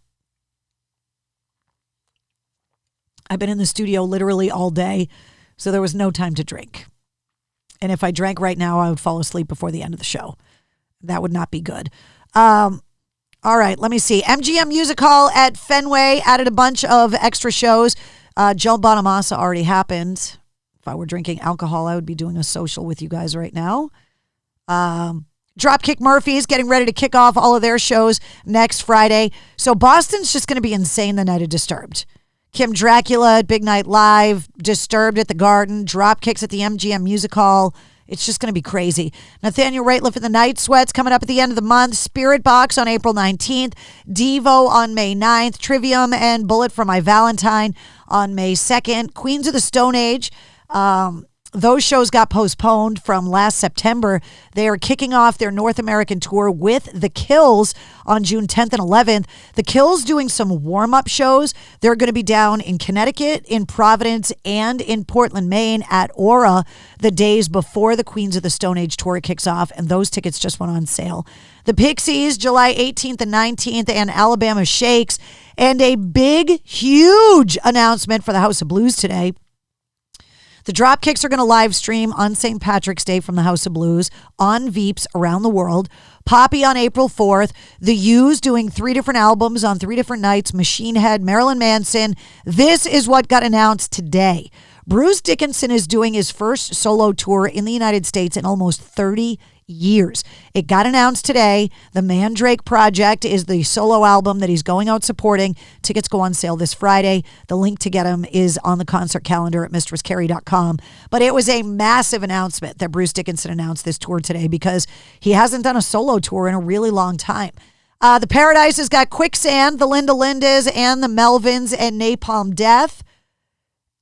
Speaker 1: I've been in the studio literally all day, so there was no time to drink. And if I drank right now, I would fall asleep before the end of the show. That would not be good. All right, let me see. MGM Music Hall at Fenway added a bunch of extra shows. Joe Bonamassa already happened. If I were drinking alcohol, I would be doing a social with you guys right now. Dropkick Murphys getting ready to kick off all of their shows next Friday. So Boston's just going to be insane the night of Disturbed. Kim Dracula at Big Night Live, Disturbed at the Garden, Dropkicks at the MGM Music Hall. It's just going to be crazy. Nathaniel Rateliff and the Night Sweats coming up at the end of the month. Spirit Box on April 19th. Devo on May 9th. Trivium and Bullet for My Valentine on May 2nd. Queens of the Stone Age. Those shows got postponed from last September. They are kicking off their North American tour with The Kills on June 10th and 11th. The Kills doing some warm-up shows. They're going to be down in Connecticut, in Providence, and in Portland, Maine at Aura the days before the Queens of the Stone Age tour kicks off, and those tickets just went on sale. The Pixies, July 18th and 19th, and Alabama Shakes. And a big, huge announcement for the House of Blues today. The Dropkicks are going to live stream on St. Patrick's Day from the House of Blues on Veeps around the world. Poppy on April 4th. The Used doing 3 different albums on 3 different nights. Machine Head, Marilyn Manson. This is what got announced today. Bruce Dickinson is doing his first solo tour in the United States in almost 30 years. It got announced today. The Mandrake Project is the solo album that he's going out supporting. Tickets go on sale this Friday. The link to get them is on the concert calendar at mistresscarrie.com. But it was a massive announcement that Bruce Dickinson announced this tour today because he hasn't done a solo tour in a really long time. The Paradise has got Quicksand, the Linda Lindas, and the Melvins, and Napalm Death.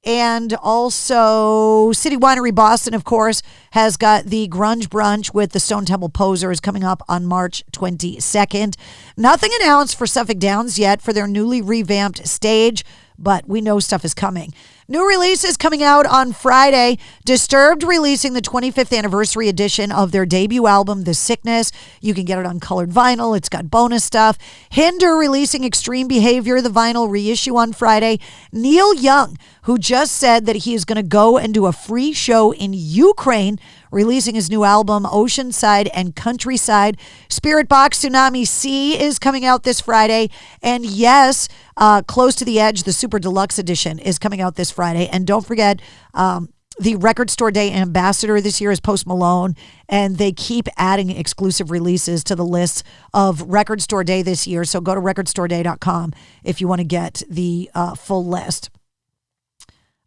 Speaker 1: And also City Winery Boston, of course, has got the Grunge Brunch with the Stone Temple Posers coming up on March 22nd. Nothing announced for Suffolk Downs yet for their newly revamped stage, but we know stuff is coming. New releases coming out on Friday. Disturbed releasing the 25th anniversary edition of their debut album, The Sickness. You can get it on colored vinyl. It's got bonus stuff. Hinder releasing Extreme Behavior, the vinyl reissue on Friday. Neil Young, who just said that he is going to go and do a free show in Ukraine, releasing his new album, Oceanside and Countryside. Spirit Box Tsunami Sea is coming out this Friday. And yes, Close to the Edge, the Super Deluxe Edition, is coming out this Friday. And don't forget, the Record Store Day ambassador this year is Post Malone, and they keep adding exclusive releases to the list of Record Store Day this year. So go to recordstoreday.com if you want to get the full list.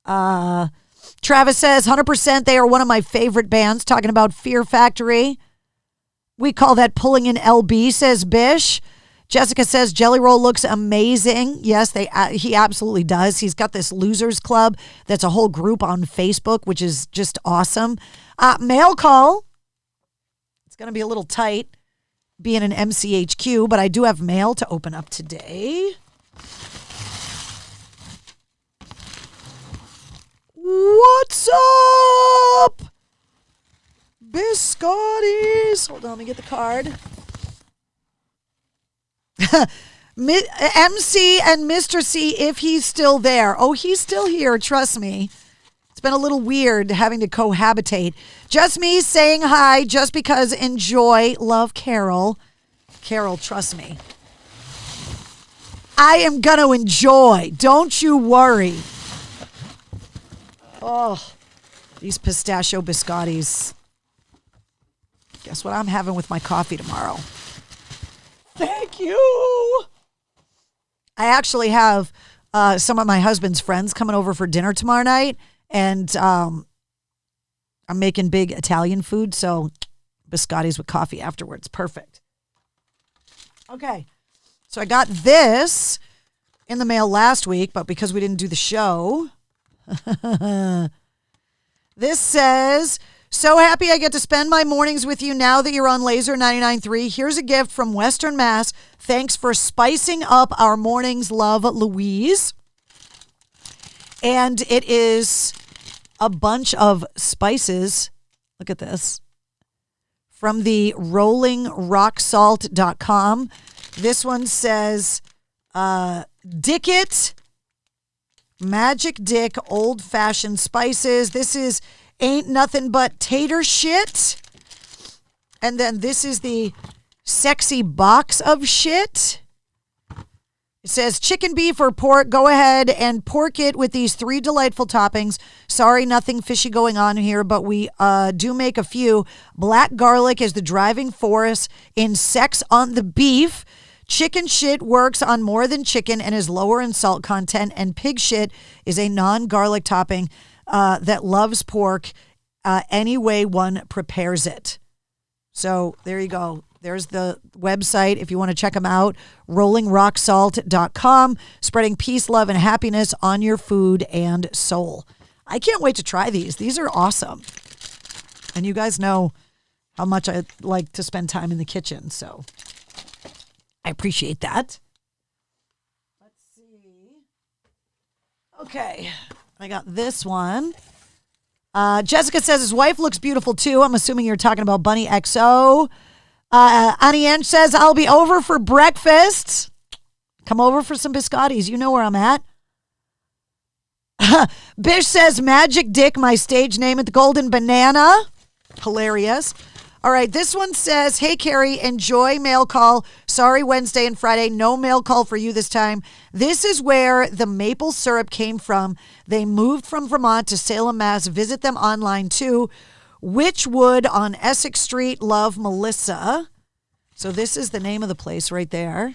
Speaker 1: Travis says, 100%, they are one of my favorite bands, talking about Fear Factory. We call that pulling in LB, says Bish. Jessica says, Jelly Roll looks amazing. Yes, he absolutely does. He's got this Losers Club that's a whole group on Facebook, which is just awesome. Mail call. It's going to be a little tight being an MCHQ, but I do have mail to open up today. What's up? Biscottis. Hold on, let me get the card. MC and Mr. C, if he's still there. Oh, he's still here, trust me. It's been a little weird having to cohabitate. Just me saying hi just because enjoy. Love, Carol. Carol, trust me. I am going to enjoy. Don't you worry. Oh, these pistachio biscottis. Guess what I'm having with my coffee tomorrow? Thank you. I actually have some of my husband's friends coming over for dinner tomorrow night, and I'm making big Italian food, so biscottis with coffee afterwards. Perfect. Okay, so I got this in the mail last week, but because we didn't do the show, this says, so happy I get to spend my mornings with you now that you're on Laser 99.3. Here's a gift from Western Mass. Thanks for spicing up our mornings. Love, Louise. And it is a bunch of spices. Look at this. From the rollingrocksalt.com. This one says, Dick It, Magic Dick, old-fashioned spices. This is Ain't Nothing But Tater Shit. And then this is the Sexy Box of Shit. It says chicken, beef, or pork. Go ahead and pork it with these 3 delightful toppings. Sorry, nothing fishy going on here, but we do make a few. Black garlic is the driving force in sex on the beef. Chicken shit works on more than chicken and is lower in salt content. And pig shit is a non-garlic topping that loves pork any way one prepares it. So there you go. There's the website if you want to check them out, rollingrocksalt.com, spreading peace, love, and happiness on your food and soul. I can't wait to try these. These are awesome. And you guys know how much I like to spend time in the kitchen, so I appreciate that. Let's see. Okay, I got this one. Jessica says his wife looks beautiful too. I'm assuming you're talking about Bunny XO. Annie Ann says, I'll be over for breakfast. Come over for some biscottis. You know where I'm at. Bish says, Magic Dick, my stage name at the Golden Banana. Hilarious. All right, this one says, hey, Carrie, enjoy mail call. Sorry, Wednesday and Friday, no mail call for you this time. This is where the maple syrup came from. They moved from Vermont to Salem, Mass. Visit them online, too. Witchwood on Essex Street. Love, Melissa. So this is the name of the place right there.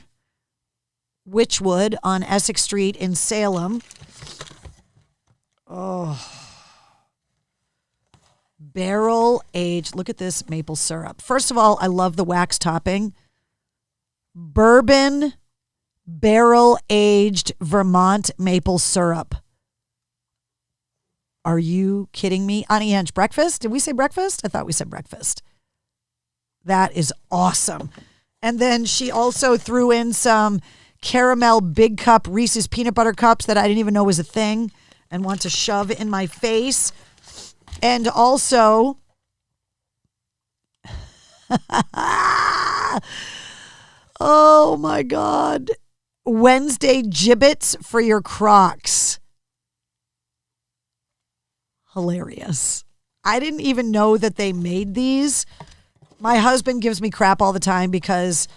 Speaker 1: Witchwood on Essex Street in Salem. Oh. Barrel aged. Look at this maple syrup. First of all, I love the wax topping. Bourbon barrel aged Vermont maple syrup. Are you kidding me? Annie Ange, breakfast? Did we say breakfast? I thought we said breakfast. That is awesome. And then she also threw in some caramel big cup Reese's peanut butter cups that I didn't even know was a thing and want to shove in my face. And also, oh my God, Wednesday gibbets for your Crocs. Hilarious. I didn't even know that they made these. My husband gives me crap all the time because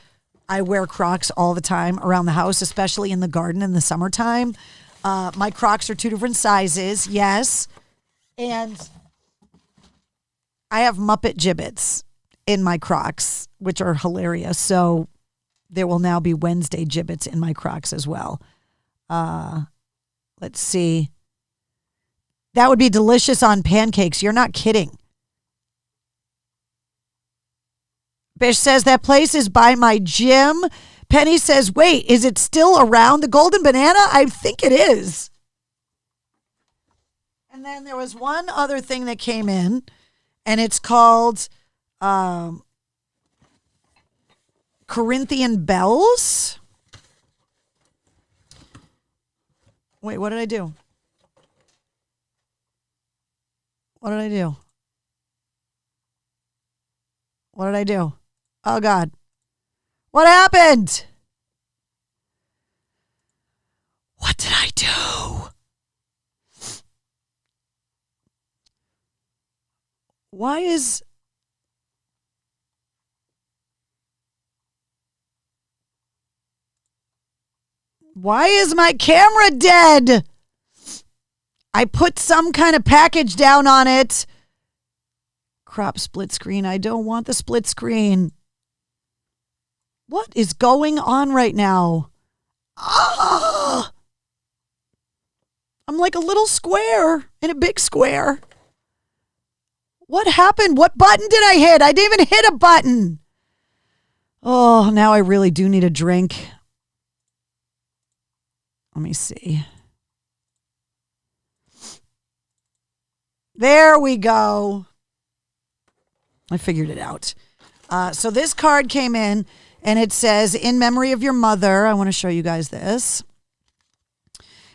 Speaker 1: I wear Crocs all the time around the house, especially in the garden in the summertime. My Crocs are 2 different sizes, yes. And I have Muppet Jibbits in my Crocs, which are hilarious. So there will now be Wednesday Jibbits in my Crocs as well. Let's see. That would be delicious on pancakes. You're not kidding. Bish says that place is by my gym. Penny says, wait, is it still around? The Golden Banana? I think it is. And then there was one other thing that came in, and it's called Corinthian Bells. Wait, what did I do? What did I do? What did I do? Oh, God. What happened? What did I do? Why is my camera dead? I put some kind of package down on it. Crop split screen. I don't want the split screen. What is going on right now? Ah! I'm like a little square in a big square. What happened? What button did I hit? I didn't even hit a button. Oh, now I really do need a drink. Let me see. There we go. I figured it out. So this card came in, and it says, in memory of your mother. I want to show you guys this.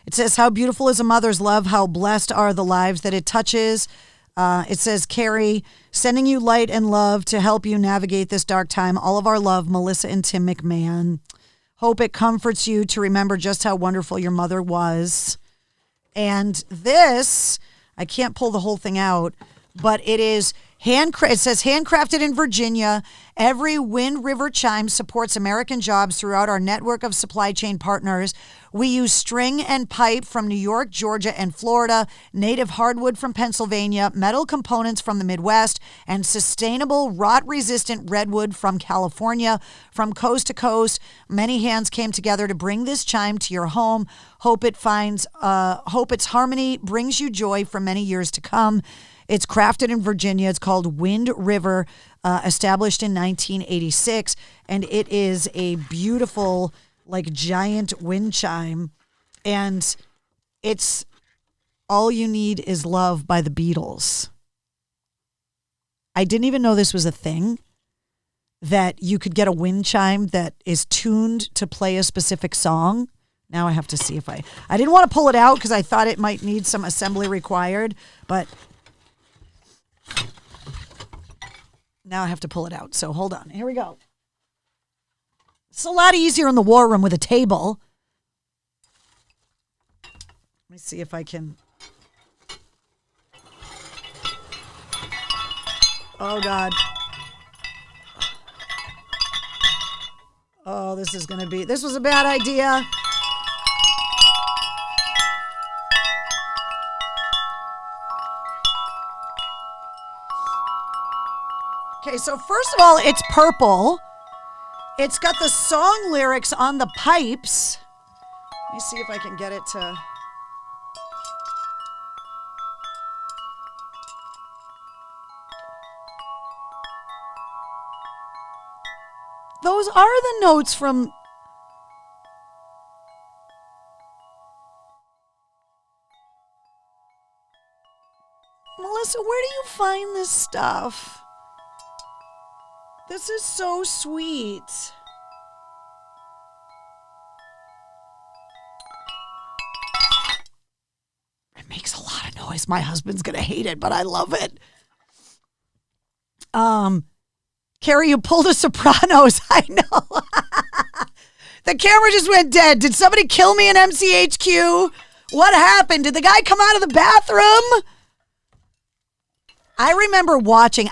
Speaker 1: It says, how beautiful is a mother's love. How blessed are the lives that it touches. It says, Carrie, sending you light and love to help you navigate this dark time. All of our love, Melissa and Tim McMahon. Hope it comforts you to remember just how wonderful your mother was. And this, I can't pull the whole thing out, but it is it says handcrafted in Virginia. Every Wind River chime supports American jobs throughout our network of supply chain partners. We use string and pipe from New York, Georgia, and Florida, native hardwood from Pennsylvania, metal components from the Midwest, and sustainable rot-resistant redwood from California. From coast to coast, many hands came together to bring this chime to your home. Hope its harmony brings you joy for many years to come. It's crafted in Virginia. It's called Wind River, established in 1986, and it is a beautiful, like, giant wind chime, and it's All You Need Is Love by the Beatles. I didn't even know this was a thing, that you could get a wind chime that is tuned to play a specific song. Now I have to see if I didn't want to pull it out because I thought it might need some assembly required, but now I have to pull it out. So hold on. Here we go. It's a lot easier in the war room with a table. Let me see if I can. Oh, God. Oh, this was a bad idea. Okay, so first of all, it's purple. It's got the song lyrics on the pipes. Let me see if I can get it to. Those are the notes from. Melissa, where do you find this stuff? This is so sweet. It makes a lot of noise. My husband's going to hate it, but I love it. Carrie, you pulled a Sopranos. I know. The camera just went dead. Did somebody kill me in MCHQ? What happened? Did the guy come out of the bathroom? I remember watching.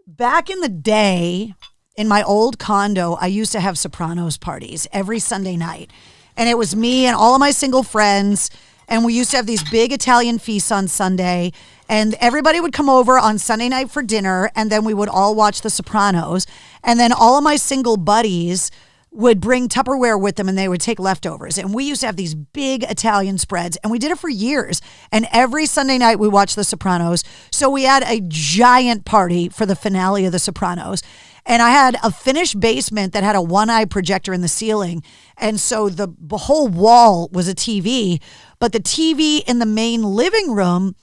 Speaker 1: Back in the day, in my old condo, I used to have Sopranos parties every Sunday night. And it was me and all of my single friends. And we used to have these big Italian feasts on Sunday. And everybody would come over on Sunday night for dinner. And then we would all watch The Sopranos. And then all of my single buddies would bring Tupperware with them and they would take leftovers. And we used to have these big Italian spreads. And we did it for years. And every Sunday night we watched The Sopranos. So we had a giant party for the finale of The Sopranos. And I had a finished basement that had a one-eye projector in the ceiling. And so the whole wall was a TV. But the TV in the main living room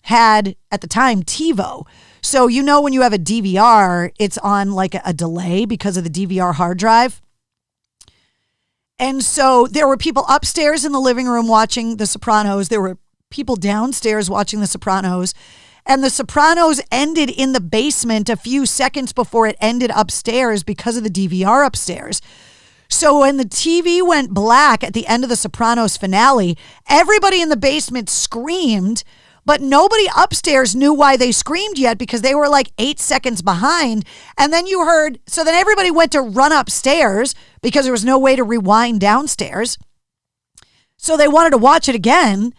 Speaker 1: had, at the time, TiVo. So you know when you have a DVR, it's on like a delay because of the DVR hard drive. And so there were people upstairs in the living room watching The Sopranos. There were people downstairs watching The Sopranos. And The Sopranos ended in the basement a few seconds before it ended upstairs because of the DVR upstairs. So when the TV went black at the end of The Sopranos finale, everybody in the basement screamed, but nobody upstairs knew why they screamed yet because they were like 8 seconds behind. And then you heard, so then everybody went to run upstairs because there was no way to rewind downstairs. So they wanted to watch it again.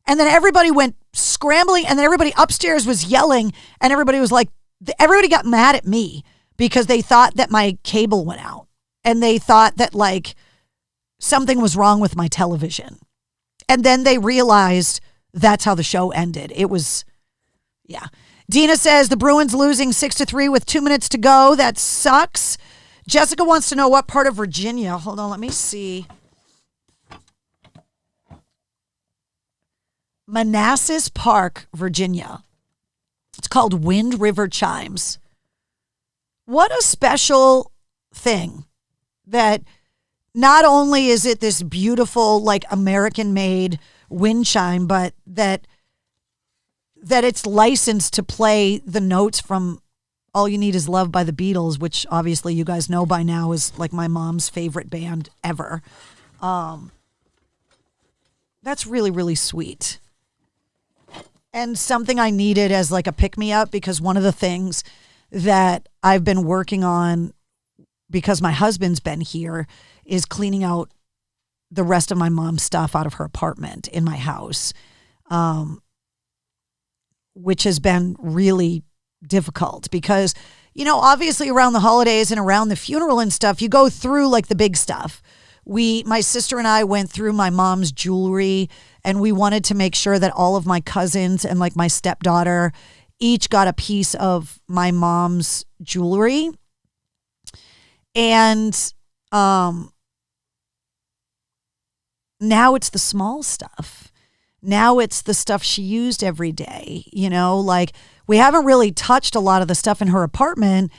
Speaker 1: And then everybody went scrambling, and then everybody upstairs was yelling, and everybody was like, everybody got mad at me because they thought that my cable went out, and they thought that like something was wrong with my television. And then they realized that's how the show ended. It was, yeah. Dina says the Bruins losing 6-3 with 2 minutes to go. That sucks. Jessica wants to know what part of Virginia. Hold on, let me see. Manassas Park, Virginia. It's called Wind River Chimes. What a special thing that not only is it this beautiful, like American-made wind chime, but that it's licensed to play the notes from All You Need Is Love by the Beatles, which obviously you guys know by now is like my mom's favorite band ever. That's really, really sweet. And something I needed as like a pick-me-up, because one of the things that I've been working on because my husband's been here is cleaning out the rest of my mom's stuff out of her apartment in my house, which has been really difficult because, you know, obviously around the holidays and around the funeral and stuff, you go through like the big stuff. My sister and I went through my mom's jewelry, and we wanted to make sure that all of my cousins and like my stepdaughter each got a piece of my mom's jewelry. And now it's the small stuff. Now it's the stuff she used every day, you know, like we haven't really touched a lot of the stuff in her apartment.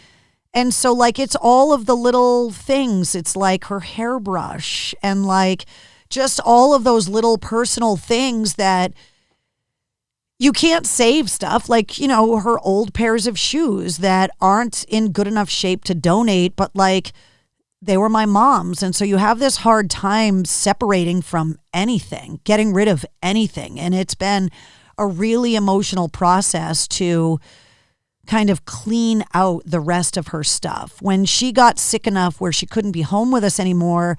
Speaker 1: And so like, it's all of the little things. It's like her hairbrush and like just all of those little personal things that you can't save stuff. Like, you know, her old pairs of shoes that aren't in good enough shape to donate, but like they were my mom's. And so you have this hard time separating from anything, getting rid of anything. And it's been a really emotional process to kind of clean out the rest of her stuff. When she got sick enough where she couldn't be home with us anymore,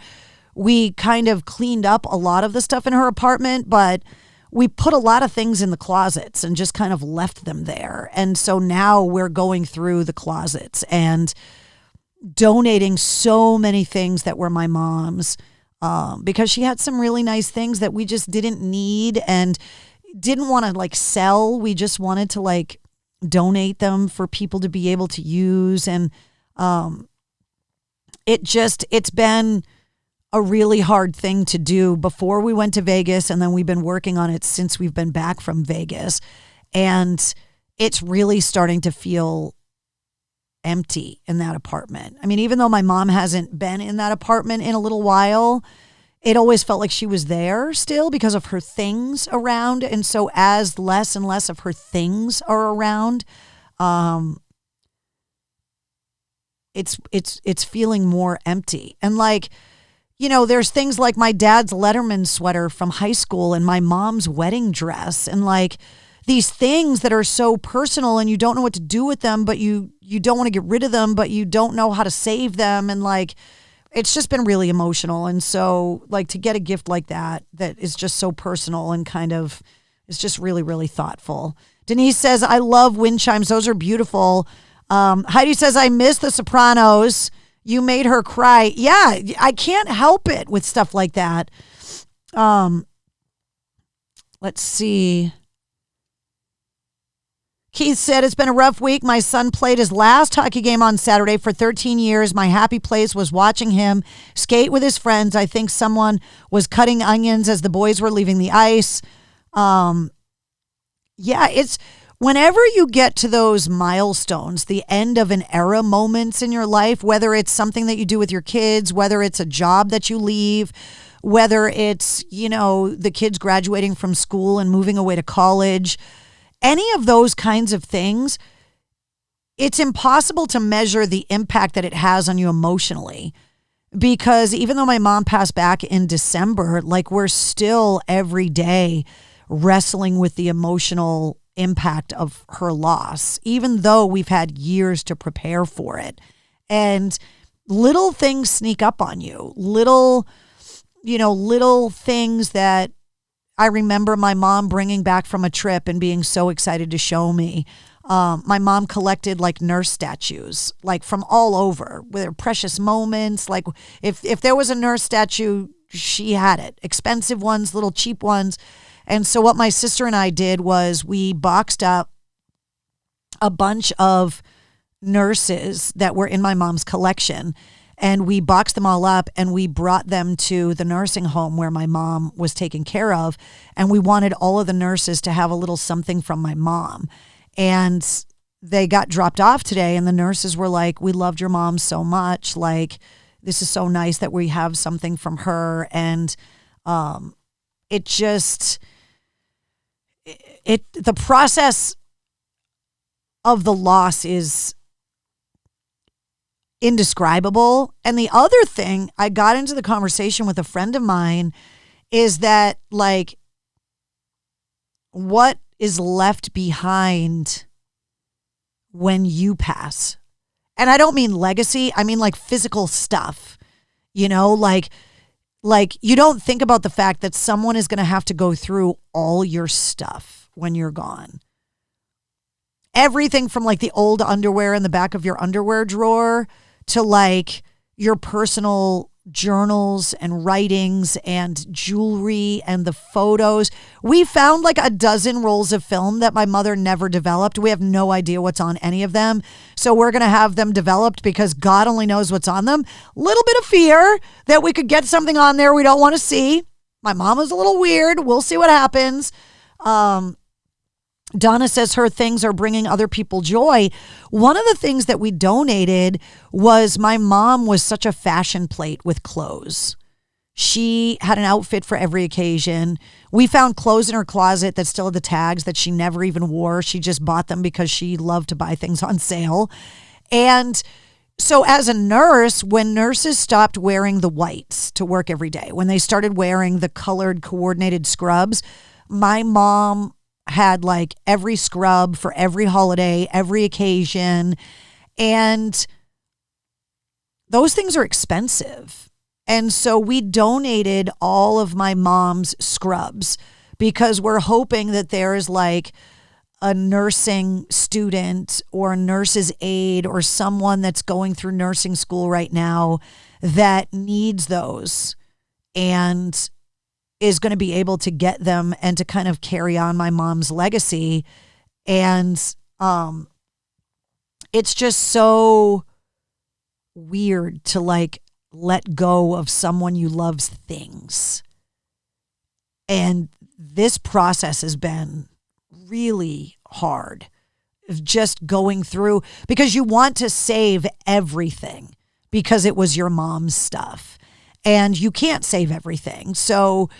Speaker 1: we kind of cleaned up a lot of the stuff in her apartment, but we put a lot of things in the closets and just kind of left them there. And so now we're going through the closets and donating so many things that were my mom's, because she had some really nice things that we just didn't need and didn't want to like sell. We just wanted to like donate them for people to be able to use. And it's been a really hard thing to do before we went to Vegas. And then we've been working on it since we've been back from Vegas. And it's really starting to feel empty in that apartment. I mean, even though my mom hasn't been in that apartment in a little while, it always felt like she was there still because of her things around. And so as less and less of her things are around, it's feeling more empty. And like, you know, there's things like my dad's Letterman sweater from high school and my mom's wedding dress and like these things that are so personal and you don't know what to do with them, but you don't want to get rid of them, but you don't know how to save them. And like, it's just been really emotional. And so like to get a gift like that is just so personal and kind of is just really, really thoughtful. Denise says, I love wind chimes. Those are beautiful. Heidi says, I miss The Sopranos. You made her cry. Yeah, I can't help it with stuff like that. Let's see. Keith said, it's been a rough week. My son played his last hockey game on Saturday for 13 years. My happy place was watching him skate with his friends. I think someone was cutting onions as the boys were leaving the ice. It's whenever you get to those milestones, the end of an era moments in your life, whether it's something that you do with your kids, whether it's a job that you leave, whether it's, the kids graduating from school and moving away to college, any of those kinds of things, it's impossible to measure the impact that it has on you emotionally. Because even though my mom passed back in December, like we're still every day wrestling with the emotional impact of her loss, even though we've had years to prepare for it. And little things sneak up on you, little things that I remember my mom bringing back from a trip and being so excited to show me. My mom collected like nurse statues, like from all over, with her precious moments. Like if there was a nurse statue, she had it. Expensive ones, little cheap ones. And so what my sister and I did was we boxed up a bunch of nurses that were in my mom's collection. And we boxed them all up and we brought them to the nursing home where my mom was taken care of. And we wanted all of the nurses to have a little something from my mom. And they got dropped off today. And the nurses were like, we loved your mom so much. Like, this is so nice that we have something from her. And the process of the loss is indescribable. And the other thing, I got into the conversation with a friend of mine, is that like what is left behind when you pass. And I don't mean legacy, I mean like physical stuff. Like you don't think about the fact that someone is going to have to go through all your stuff when you're gone. Everything from like the old underwear in the back of your underwear drawer to like your personal journals and writings and jewelry and the photos. We found like a dozen rolls of film that my mother never developed. We have no idea what's on any of them. So we're going to have them developed because God only knows what's on them. Little bit of fear that we could get something on there we don't want to see. My mom is a little weird. We'll see what happens. Donna says her things are bringing other people joy. One of the things that we donated was my mom was such a fashion plate with clothes. She had an outfit for every occasion. We found clothes in her closet that still had the tags that she never even wore. She just bought them because she loved to buy things on sale. And so as a nurse, when nurses stopped wearing the whites to work every day, when they started wearing the colored coordinated scrubs, my mom had like every scrub for every holiday, every occasion. And those things are expensive. And so we donated all of my mom's scrubs because we're hoping that there's like a nursing student or a nurse's aide or someone that's going through nursing school right now that needs those and is going to be able to get them and to kind of carry on my mom's legacy. And it's just so weird to like let go of someone you love's things. And this process has been really hard of just going through because you want to save everything because it was your mom's stuff. And you can't save everything. So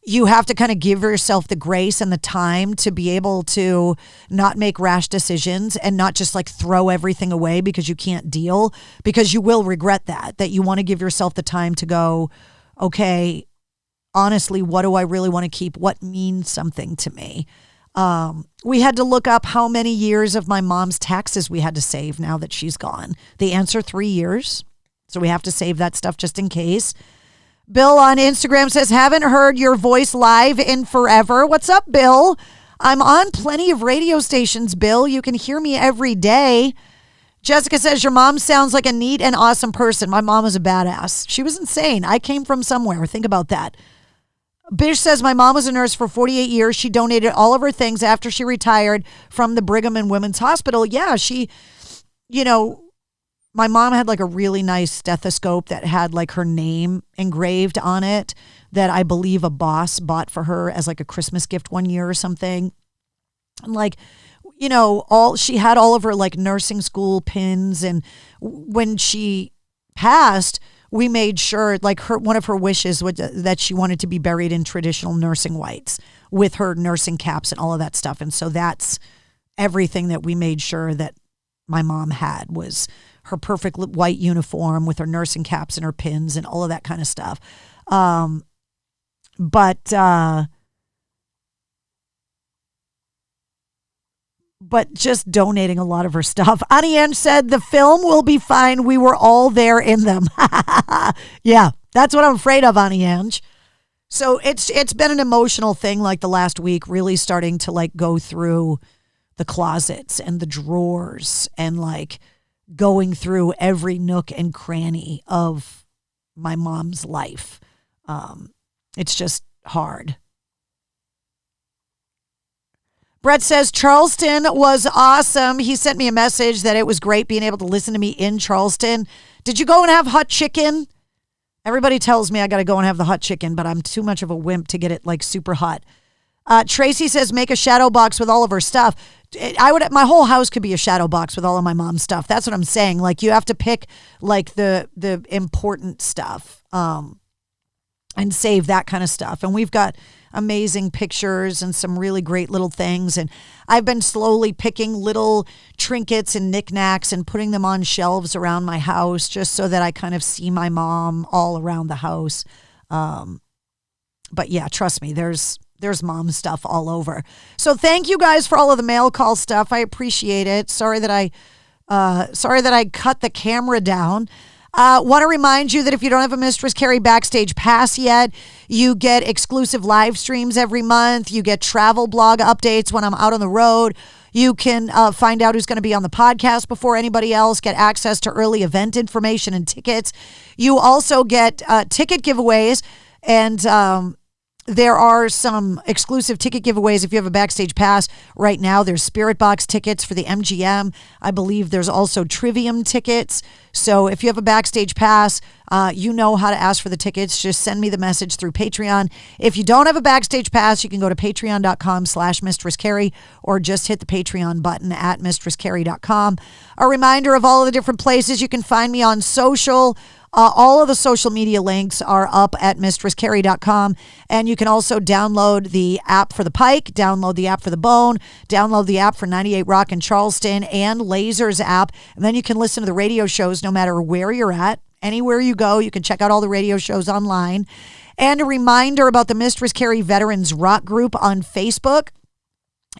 Speaker 1: you have to kind of give yourself the grace and the time to be able to not make rash decisions and not just like throw everything away because you can't deal, because you will regret that you want to give yourself the time to go, okay, honestly, what do I really want to keep? What means something to me? We had to look up how many years of my mom's taxes we had to save now that she's gone. The answer, 3 years. So we have to save that stuff just in case. Bill on Instagram says, haven't heard your voice live in forever. What's up, Bill? I'm on plenty of radio stations, Bill. You can hear me every day. Jessica says, your mom sounds like a neat and awesome person. My mom is a badass. She was insane. I came from somewhere. Think about that. Bish says, my mom was a nurse for 48 years. She donated all of her things after she retired from the Brigham and Women's Hospital. Yeah, my mom had like a really nice stethoscope that had like her name engraved on it that I believe a boss bought for her as like a Christmas gift one year or something. And like, she had all of her like nursing school pins. And when she passed, we made sure like one of her wishes was that she wanted to be buried in traditional nursing whites with her nursing caps and all of that stuff. And so that's everything that we made sure that my mom had was her perfect white uniform with her nursing caps and her pins and all of that kind of stuff. But just donating a lot of her stuff. Annie Ann said, the film will be fine. We were all there in them. Yeah, that's what I'm afraid of, Annie Ange. So it's been an emotional thing like the last week, really starting to like go through the closets and the drawers and like going through every nook and cranny of my mom's life. It's just hard. Brett says, Charleston was awesome. He sent me a message that it was great being able to listen to me in Charleston. Did you go and have hot chicken? Everybody tells me I got to go and have the hot chicken, but I'm too much of a wimp to get it like super hot. Tracy says, make a shadow box with all of her stuff. My whole house could be a shadow box with all of my mom's stuff. That's what I'm saying. Like you have to pick like the important stuff, and save that kind of stuff. And we've got amazing pictures and some really great little things. And I've been slowly picking little trinkets and knickknacks and putting them on shelves around my house just so that I kind of see my mom all around the house. But yeah, trust me, there's mom stuff all over. So thank you guys for all of the mail call stuff. I appreciate it. Sorry that I cut the camera down. Want to remind you that if you don't have a Mistress Carrie Backstage Pass yet, you get exclusive live streams every month. You get travel blog updates when I'm out on the road. You can find out who's going to be on the podcast before anybody else, get access to early event information and tickets. You also get ticket giveaways, and there are some exclusive ticket giveaways if you have a Backstage Pass right now. There's Spirit Box tickets for the MGM. I believe there's also Trivium tickets. So if you have a Backstage Pass, you know how to ask for the tickets. Just send me the message through Patreon. If you don't have a Backstage Pass, you can go to patreon.com/mistresscarrie or just hit the Patreon button at mistresscarrie.com. A reminder of all of the different places you can find me on social. All of the social media links are up at mistresscarrie.com, and you can also download the app for the Pike, download the app for the Bone, download the app for 98 Rock in Charleston and Lasers app, and then you can listen to the radio shows no matter where you're at. Anywhere you go, you can check out all the radio shows online. And a reminder about the Mistress Carrie Veterans Rock Group on Facebook.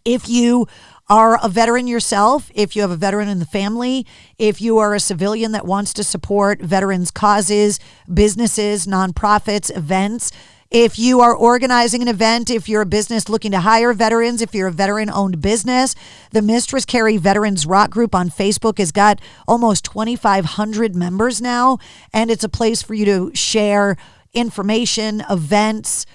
Speaker 1: If you are a veteran yourself, if you have a veteran in the family, if you are a civilian that wants to support veterans' causes, businesses, nonprofits, events, if you are organizing an event, if you're a business looking to hire veterans, if you're a veteran-owned business, the Mistress Carrie Veterans Rock Group on Facebook has got almost 2,500 members now, and it's a place for you to share information, events,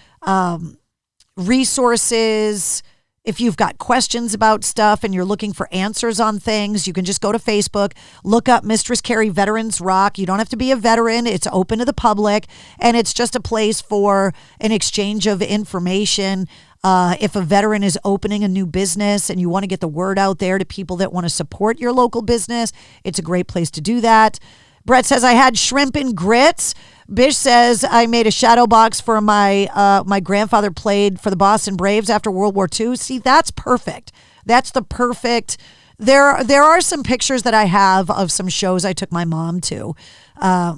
Speaker 1: resources. If you've got questions about stuff and you're looking for answers on things, you can just go to Facebook, look up Mistress Carrie Veterans Rock. You don't have to be a veteran. It's open to the public, and it's just a place for an exchange of information. If a veteran is opening a new business and you want to get the word out there to people that want to support your local business, it's a great place to do that. Brett says, I had shrimp and grits. Bish says, I made a shadow box for my grandfather played for the Boston Braves after World War II. See, that's perfect. That's the perfect. There are some pictures that I have of some shows I took my mom to. I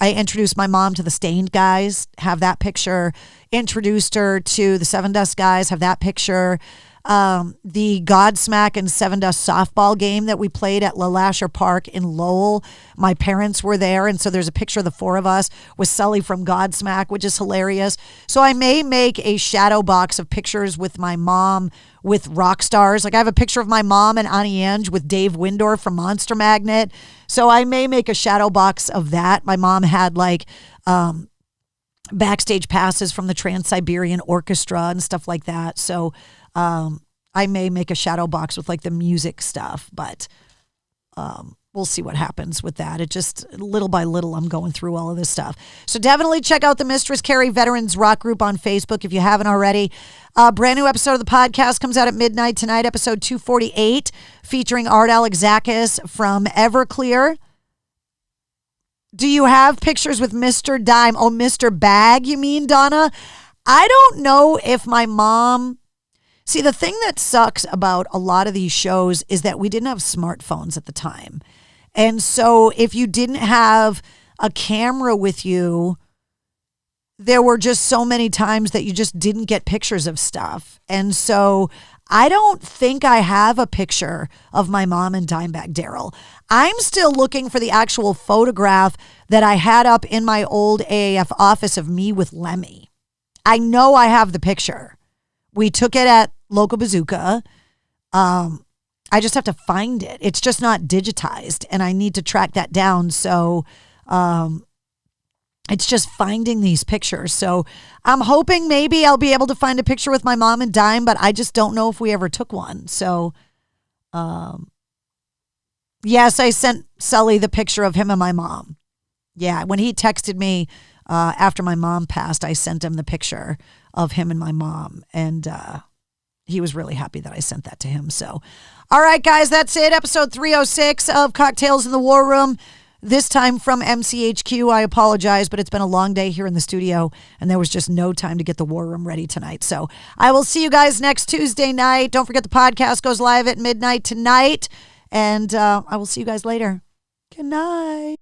Speaker 1: introduced my mom to the Stained guys, have that picture. Introduced her to the Seven Dust guys, have that picture. the Godsmack and Seven Dust softball game that we played at LeLasher Park in Lowell. My parents were there, and so there's a picture of the four of us with Sully from Godsmack, which is hilarious. So I may make a shadow box of pictures with my mom with rock stars. Like I have a picture of my mom and Annie Ange with Dave Windorf from Monster Magnet. So I may make a shadow box of that. My mom had like backstage passes from the Trans-Siberian Orchestra and stuff like that. So I may make a shadow box with like the music stuff, but we'll see what happens with that. It just little by little, I'm going through all of this stuff. So definitely check out the Mistress Carrie Veterans Rock Group on Facebook if you haven't already. A brand new episode of the podcast comes out at midnight tonight, episode 248, featuring Art Alexakis from Everclear. Do you have pictures with Mr. Dime? Oh, Mr. Bag, you mean, Donna? I don't know if my mom... See, the thing that sucks about a lot of these shows is that we didn't have smartphones at the time. And so if you didn't have a camera with you, there were just so many times that you just didn't get pictures of stuff. And so I don't think I have a picture of my mom and Dimebag Darrell. I'm still looking for the actual photograph that I had up in my old AAF office of me with Lemmy. I know I have the picture. We took it at Local Bazooka. I just have to find it. It's just not digitized, and I need to track that down. So it's just finding these pictures. So I'm hoping maybe I'll be able to find a picture with my mom and Dime, but I just don't know if we ever took one. So yes, I sent Sully the picture of him and my mom. Yeah, when he texted me after my mom passed, I sent him the picture of him and my mom, and he was really happy that I sent that to him. So, all right, guys, that's it. Episode 306 of Cocktails in the War Room. This time from MCHQ. I apologize, but it's been a long day here in the studio, and there was just no time to get the War Room ready tonight. So I will see you guys next Tuesday night. Don't forget the podcast goes live at midnight tonight, and I will see you guys later. Good night.